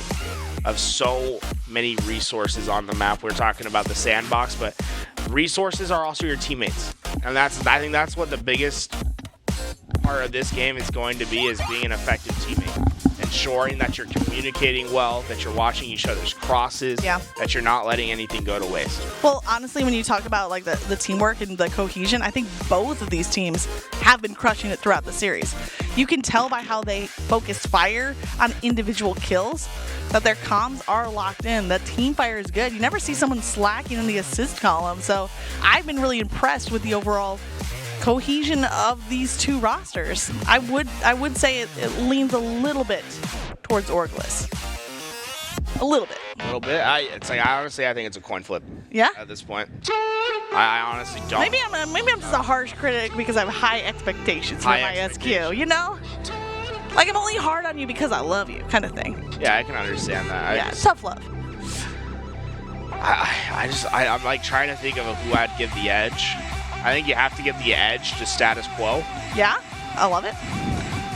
Speaker 2: of so many resources on the map. We're talking about the sandbox, but resources are also your teammates. And I think that's what the biggest part of this game is going to be, is being an effective teammate. Ensuring that you're communicating well, that you're watching each other's crosses, that you're not letting anything go to waste.
Speaker 4: Well, honestly, when you talk about like the teamwork and the cohesion, I think both of these teams have been crushing it throughout the series. You can tell by how they focus fire on individual kills that their comms are locked in. The team fire is good. You never see someone slacking in the assist column. So I've been really impressed with the overall cohesion of these two rosters. I would say it leans a little bit towards Orgless. A little bit.
Speaker 2: A little bit. Honestly, I think it's a coin flip.
Speaker 4: Yeah?
Speaker 2: At this point. I honestly don't.
Speaker 4: Maybe I'm just a harsh critic because I have high expectations for my SQ, you know? Like, I'm only hard on you because I love you, kind of thing.
Speaker 2: Yeah, I can understand that.
Speaker 4: Tough love.
Speaker 2: I'm like trying to think of who I'd give the edge. I think you have to give the edge to status quo.
Speaker 4: Yeah, I love it.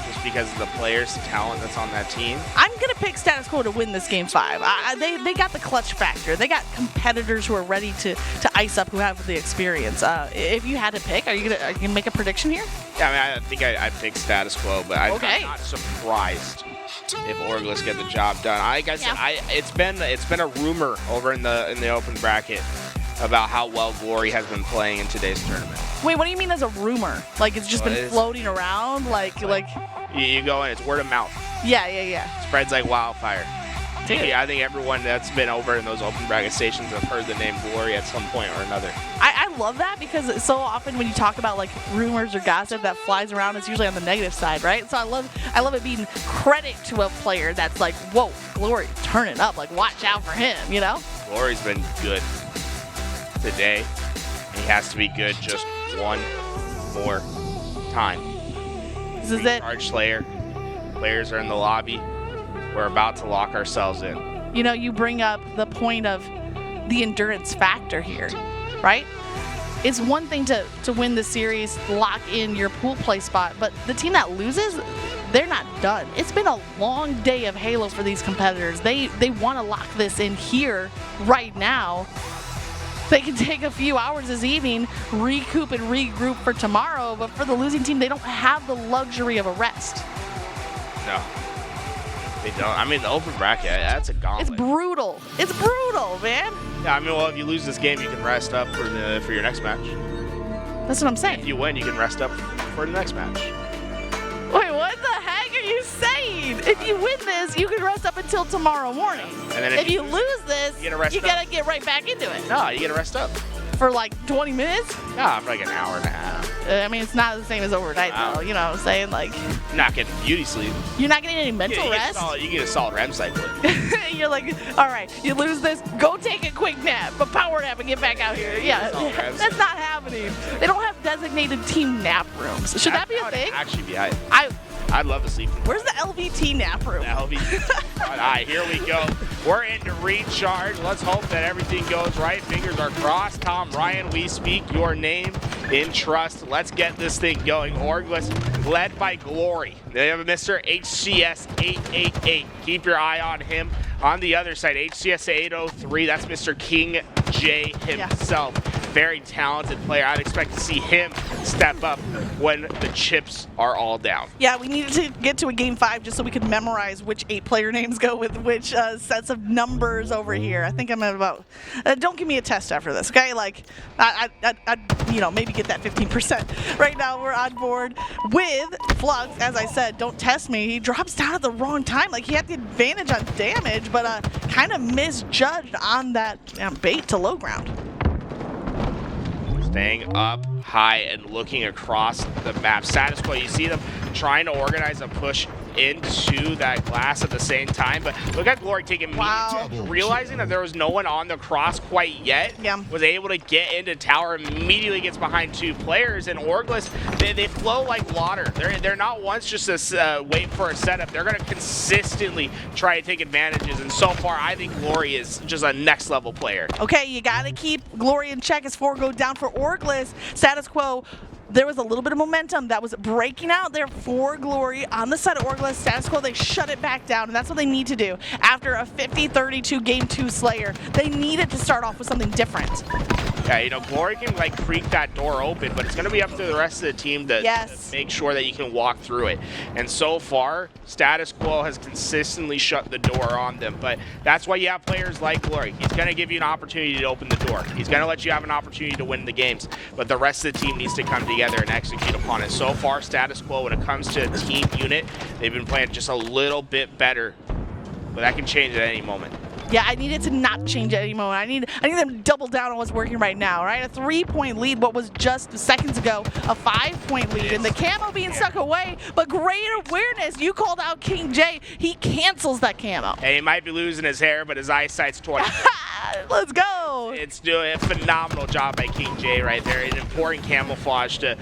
Speaker 2: Just because of the players, the talent that's on that team.
Speaker 4: I'm going to pick status quo to win this game 5. They got the clutch factor. They got competitors who are ready to ice up, who have the experience. If you had to pick, are you gonna make a prediction here?
Speaker 2: Yeah, I mean, I think I'd pick status quo, but I'm
Speaker 1: Okay.
Speaker 2: not surprised if Orgless get the job done. Like I said, it's been a rumor over in the open bracket about how well Glory has been playing in today's tournament.
Speaker 4: Wait, what do you mean as a rumor? Like it's just been floating around? Like
Speaker 2: you go in, it's word of mouth.
Speaker 4: Yeah.
Speaker 2: Spreads like wildfire.
Speaker 1: Dude.
Speaker 2: I think everyone that's been over in those open bracket stations have heard the name Glory at some point or another.
Speaker 4: I love that because so often when you talk about like rumors or gossip that flies around, it's usually on the negative side, right? So I love it being credit to a player that's like, whoa, Glory, turn it up. Like, watch out for him, you know?
Speaker 2: Glory's been good today. And he has to be good just one more time.
Speaker 4: This is it.
Speaker 2: Charge Slayer. Players are in the lobby. We're about to lock ourselves in.
Speaker 4: You know, you bring up the point of the endurance factor here, right? It's one thing to win the series, lock in your pool play spot, but the team that loses, they're not done. It's been a long day of Halo for these competitors. They want to lock this in here right now. They can take a few hours this evening, recoup and regroup for tomorrow, but for the losing team, they don't have the luxury of a rest.
Speaker 2: No. They don't. I mean, the open bracket, that's a gauntlet.
Speaker 4: It's brutal. It's brutal, man.
Speaker 2: Yeah, I mean, well, if you lose this game, you can rest up for your next match.
Speaker 4: That's what I'm saying.
Speaker 2: If you win, you can rest up for the next match.
Speaker 4: Wait, what the heck are you saying? If you win this, you can rest up until tomorrow morning.
Speaker 2: And then
Speaker 4: if you lose this,
Speaker 2: you
Speaker 4: gotta get right back into it.
Speaker 2: No, you gotta rest up.
Speaker 4: For like 20 minutes?
Speaker 2: Yeah, for like an hour and a half.
Speaker 4: I mean, it's not the same as overnight, though. You know what I'm saying? Like,
Speaker 2: You're not getting beauty sleep.
Speaker 4: you're not getting any mental rest.
Speaker 2: You get a solid REM cycle.
Speaker 4: You're like, all right, you lose this, go take a quick nap, a power nap, and get back out here. Yeah, that's not happening. They don't have designated team nap rooms. Should that be a thing?
Speaker 2: Actually, be hype. I'd love to sleep.
Speaker 4: Where's the LVT nap room?
Speaker 2: All right, here we go. We're into recharge. Let's hope that everything goes right. Fingers are crossed. Tom Ryan, we speak your name in trust. Let's get this thing going. Orgless, led by Glory. They have Mr. HCS 888. Keep your eye on him. On the other side, HCS 803. That's Mr. King J himself. Very talented player. I'd expect to see him step up when the chips are all down.
Speaker 4: Yeah, we needed to get to a game 5 just so we could memorize which 8 player names go with which sets of numbers over here. I think I'm at about, don't give me a test after this, okay? Like, I'd maybe get that 15%. Right now, we're on board with Flux. As I said, don't test me. He drops down at the wrong time. Like, he had the advantage on damage, but kind of misjudged on that bait to low ground.
Speaker 2: Staying up high and looking across the map. Status Quo, you see them trying to organize a push into that glass at the same time, but look at Glory taking realizing that there was no one on the cross quite yet. Was able to get into tower, immediately gets behind 2 players, and Orgless, they flow like water. They're not once just to wait for a setup. They're going to consistently try to take advantages, and so far I think Glory is just a next level player.
Speaker 4: Okay, you got to keep Glory in check as 4 go down for Orgless. Status Quo, there was a little bit of momentum that was breaking out there for Glory on the side of Orgless. Status Quo, they shut it back down, and that's what they need to do. After a 50-32 Game 2 Slayer, they needed to start off with something different.
Speaker 2: Yeah, you know, Glory can like creak that door open, but it's going to be up to the rest of the team to make sure that you can walk through it. And so far, Status Quo has consistently shut the door on them, but that's why you have players like Glory. He's going to give you an opportunity to open the door. He's going to let you have an opportunity to win the games, but the rest of the team needs to come together and execute upon it. So far, Status Quo, when it comes to a team unit, they've been playing just a little bit better, but that can change at any moment.
Speaker 4: Yeah, I need it to not change at any moment. I need them to double down on what's working right now, right? A 3-point lead, what was just seconds ago, a 5-point lead, and the camo being stuck away, but great awareness. You called out King J. He cancels that camo.
Speaker 2: And he might be losing his hair, but his eyesight's 20.
Speaker 4: Let's go.
Speaker 2: It's doing a phenomenal job by King J right there. An important camouflage to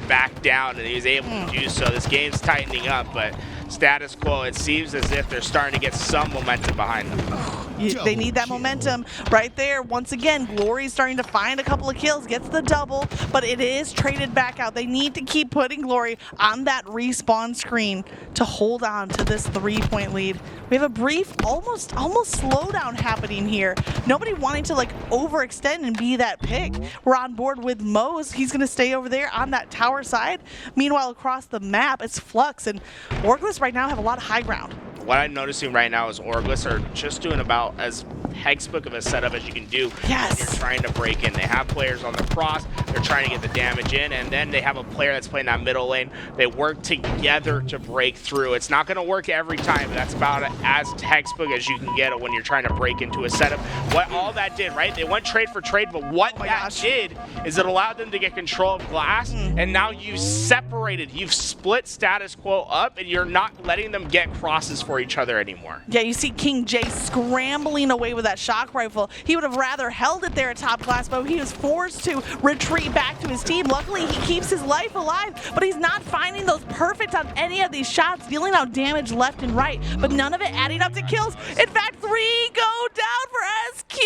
Speaker 2: back down, and he was able to do so. This game's tightening up, but Status Quo, it seems as if they're starting to get some momentum behind them.
Speaker 4: They need that momentum right there. Once again, Glory's starting to find a couple of kills, gets the double, but it is traded back out. They need to keep putting Glory on that respawn screen to hold on to this 3-point lead. We have a brief, almost slowdown happening here. Nobody wanting to like overextend and be that pick. We're on board with Mose. He's going to stay over there on that tower side. Meanwhile, across the map, it's Flux, and Orgless right now have a lot of high ground.
Speaker 2: What I'm noticing right now is Orgless are just doing about as textbook of a setup as you can do when you're trying to break in. They have players on the cross, they're trying to get the damage in, and then they have a player that's playing that middle lane. They work together to break through. It's not going to work every time, but that's about as textbook as you can get when you're trying to break into a setup. What all that did, right? They went trade for trade, but what that did is it allowed them to get control of glass, and now you've separated, you've split Status Quo up, and you're not letting them get crosses for each other anymore.
Speaker 4: Yeah, you see King J scrambling away with that shock rifle. He would have rather held it there at top glass, but he was forced to retreat back to his team. Luckily, he keeps his life alive, but he's not finding those perfect on any of these shots, dealing out damage left and right, but none of it adding up to kills. In fact, 3 go down for SQ.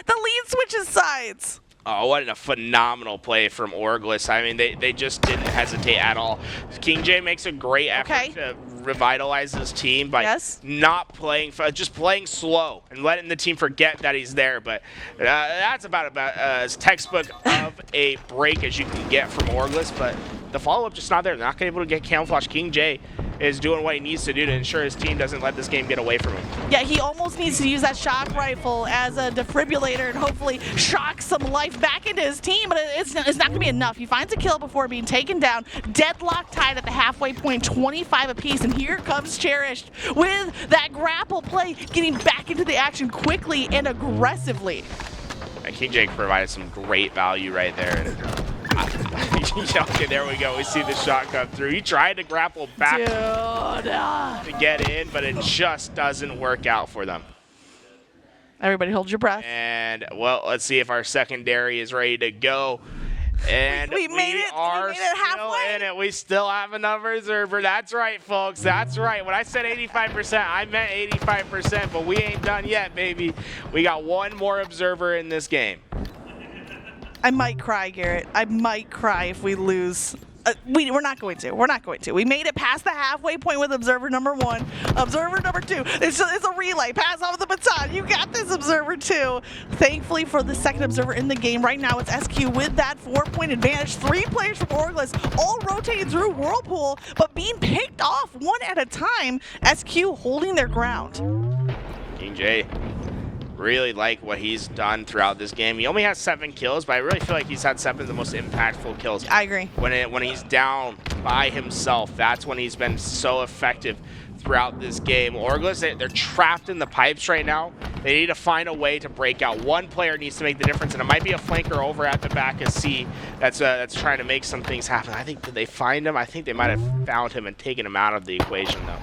Speaker 4: The lead switches sides.
Speaker 2: Oh, what a phenomenal play from Orgless. I mean, they just didn't hesitate at all. King J makes a great effort to revitalize his team by not playing, just playing slow and letting the team forget that he's there. But that's about as textbook of a break as you can get from Orgless. But the follow-up just not there. They're not going to be able to get camouflage. King J is doing what he needs to do to ensure his team doesn't let this game get away from him.
Speaker 4: Yeah, he almost needs to use that shock rifle as a defibrillator and hopefully shock some life back into his team, but it's not going to be enough. He finds a kill before being taken down. Deadlock tied at the halfway point, 25 apiece, and here comes Cherished with that grapple play, getting back into the action quickly and aggressively.
Speaker 2: And King J provided some great value right there. Okay, there we go. We see the shot come through. He tried to grapple back to get in, but it just doesn't work out for them.
Speaker 4: Everybody hold your breath.
Speaker 2: And, well, let's see if our secondary is ready to go. And we made it halfway. In it. We still have another observer. That's right, folks. That's right. When I said 85%, I meant 85%, but we ain't done yet, baby. We got one more observer in this game.
Speaker 4: I might cry, Garrett. I might cry if we lose. We're not going to. We're not going to. We made it past the halfway point with observer number 1. Observer number 2. It's a relay. Pass off the baton. You got this, observer 2. Thankfully for the second observer in the game, right now it's SQ with that 4-point advantage. 3 players from Orgless all rotating through Whirlpool, but being picked off one at a time. SQ holding their ground.
Speaker 2: King J really like what he's done throughout this game. He only has 7 kills, but I really feel like he's had 7 of the most impactful kills.
Speaker 4: I agree.
Speaker 2: When he's down by himself, that's when he's been so effective throughout this game. Orgless, they're trapped in the pipes right now, They need to find a way to break out. One player needs to make the difference, and it might be a flanker over at the back of C that's trying to make some things happen. I think, did they find him? I think they might have found him and taken him out of the equation, though.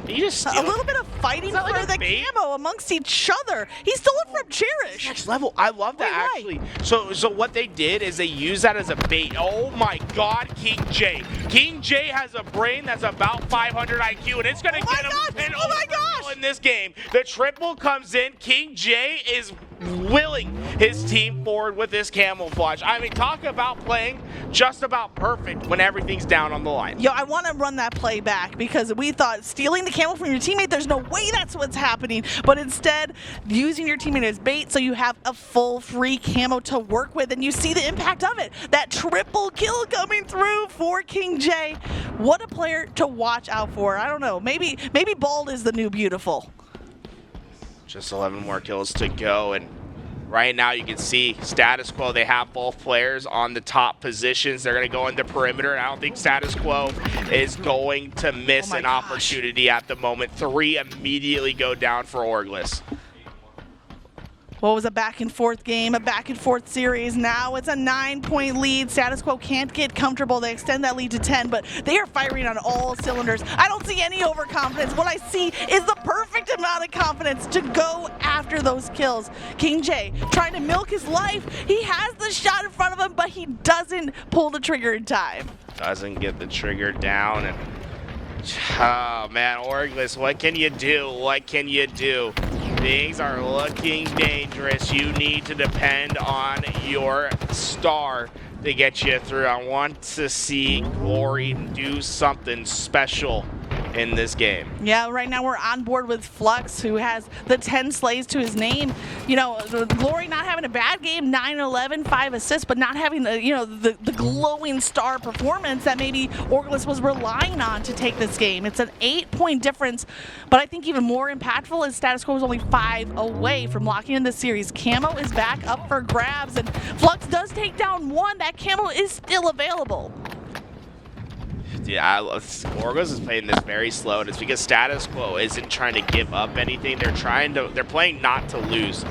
Speaker 2: Did you just steal
Speaker 4: a little bit of fighting for
Speaker 2: like
Speaker 4: the camo amongst each other. He stole it from Cherish.
Speaker 2: Next level. I love that, actually. So what they did is they used that as a bait. Oh my God, King J. King J has a brain that's about 500 IQ, and it's gonna get him an overkill in this game. The triple comes in. King J is willing his team forward with this camouflage. I mean, talk about playing just about perfect when everything's down on the line.
Speaker 4: Yo, I want to run that play back because we thought stealing the camo from your teammate, there's no way that's what's happening. But instead, using your teammate as bait so you have a full free camo to work with, and you see the impact of it. That triple kill coming through for King J. What a player to watch out for. I don't know. Maybe Bald is the new beautiful.
Speaker 2: Just 11 more kills to go, and right now you can see status quo. They have both players on the top positions. They're going to go in the perimeter, and I don't think status quo is going to miss an opportunity at the moment. 3 immediately go down for Orgless.
Speaker 4: What was a back and forth game, a back and forth series. Now it's a 9-point lead. Status quo can't get comfortable. They extend that lead to 10, but they are firing on all cylinders. I don't see any overconfidence. What I see is the perfect amount of confidence to go after those kills. King J trying to milk his life. He has the shot in front of him, but he doesn't pull the trigger in time.
Speaker 2: Doesn't get the trigger down, and oh man, Orgless, what can you do? What can you do? Things are looking dangerous. You need to depend on your star to get you through. I want to see Glory do something special in this game.
Speaker 4: Yeah, right now we're on board with Flux, who has the 10 slays to his name. You know, Glory not having a bad game, 9-11, 5 assists, but not having the, you know, the glowing star performance that maybe Orgless was relying on to take this game. It's an 8-point difference, but I think even more impactful is status quo is only 5 away from locking in the series. Camo is back up for grabs, and Flux does take down 1. That camo is still available.
Speaker 2: Yeah, Orgless is playing this very slow, and it's because status quo isn't trying to give up anything. They're playing not to lose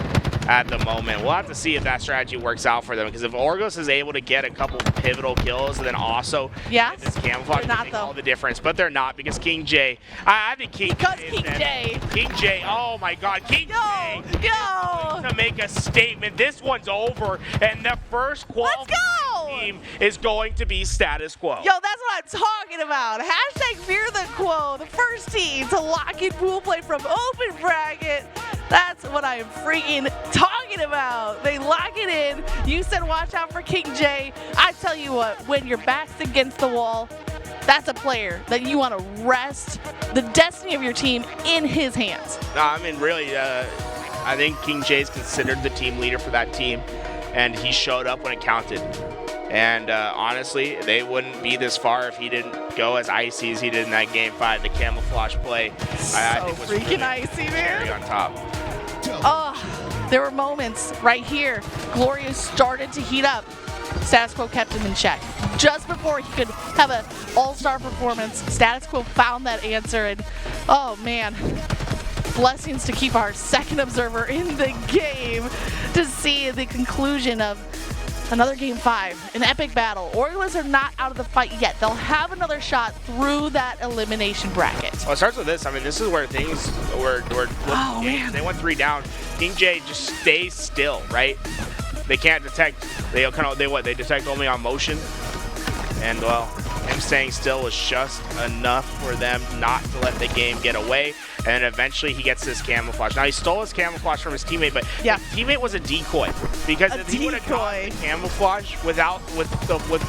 Speaker 2: at the moment. We'll have to see if that strategy works out for them, because if Orgless is able to get a couple pivotal kills and then also get this camouflage,
Speaker 4: they're not,
Speaker 2: make all the difference. But they're not, because King J, I think King J, oh my God, King J to make a statement. This one's over, and the first qualified team is going to be status quo.
Speaker 4: Yo, that's what I'm talking about. Hashtag fear the quo, the first team to lock in pool play from open bracket. That's what I'm freaking talking about. They lock it in. You said watch out for King J. I tell you what, when your back's against the wall, that's a player that you want to rest the destiny of your team in his hands.
Speaker 2: No, I mean, really, I think King J is considered the team leader for that team, and he showed up when it counted. And honestly, they wouldn't be this far if he didn't go as icy as he did in that game 5. The camouflage play, I think, was
Speaker 4: freaking
Speaker 2: really
Speaker 4: icy, man.
Speaker 2: cherry on top.
Speaker 4: Oh, there were moments right here. Gloria started to heat up. Status quo kept him in check. Just before he could have an all-star performance, status quo found that answer, and oh man, blessings to keep our second observer in the game to see the conclusion of another game 5, an epic battle. Orgless are not out of the fight yet. They'll have another shot through that elimination bracket.
Speaker 2: Well, it starts with this. I mean, this is where things were
Speaker 4: oh, man.
Speaker 2: They went 3 down. King J just stays still, right? They can't detect. They detect only on motion. And well, him staying still was just enough for them not to let the game get away. And eventually he gets this camouflage. Now, he stole his camouflage from his teammate, but his teammate was a decoy. Because if he would have gotten the camouflage with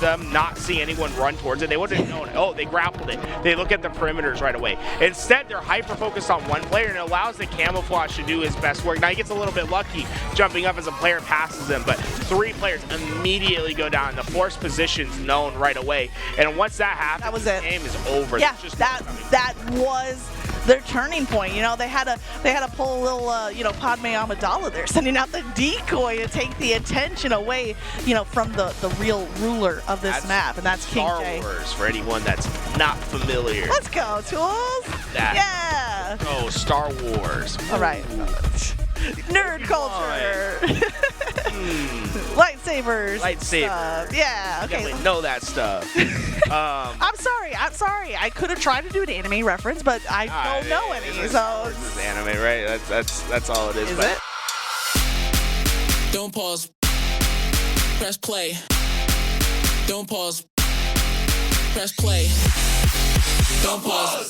Speaker 2: them not seeing anyone run towards it, they would have known, oh, they grappled it. They look at the perimeters right away. Instead, they're hyper-focused on one player, and it allows the camouflage to do his best work. Now, he gets a little bit lucky jumping up as a player passes him, but 3 players immediately go down. The force position's known right away. And once that happens, the game is over.
Speaker 4: Yeah, that was their turning point. You know, they had to pull a little, you know, Padme Amidala there, sending out the decoy to take the attention away, you know, from the real ruler of this map, and that's King J.
Speaker 2: Star Wars for anyone that's not familiar.
Speaker 4: Let's go, Tools. Yeah. Yeah.
Speaker 2: Oh, Star Wars.
Speaker 4: All right. Nerd culture. Lightsabers.
Speaker 2: Lightsaber.
Speaker 4: Yeah. Okay.
Speaker 2: Definitely know that stuff.
Speaker 4: I'm sorry. I could have tried to do an anime reference, but I don't know any. So
Speaker 2: It's anime, right? That's all it is.
Speaker 4: Is
Speaker 2: but
Speaker 4: it?
Speaker 5: Don't pause. Press play. Don't pause. Press play. Don't pause.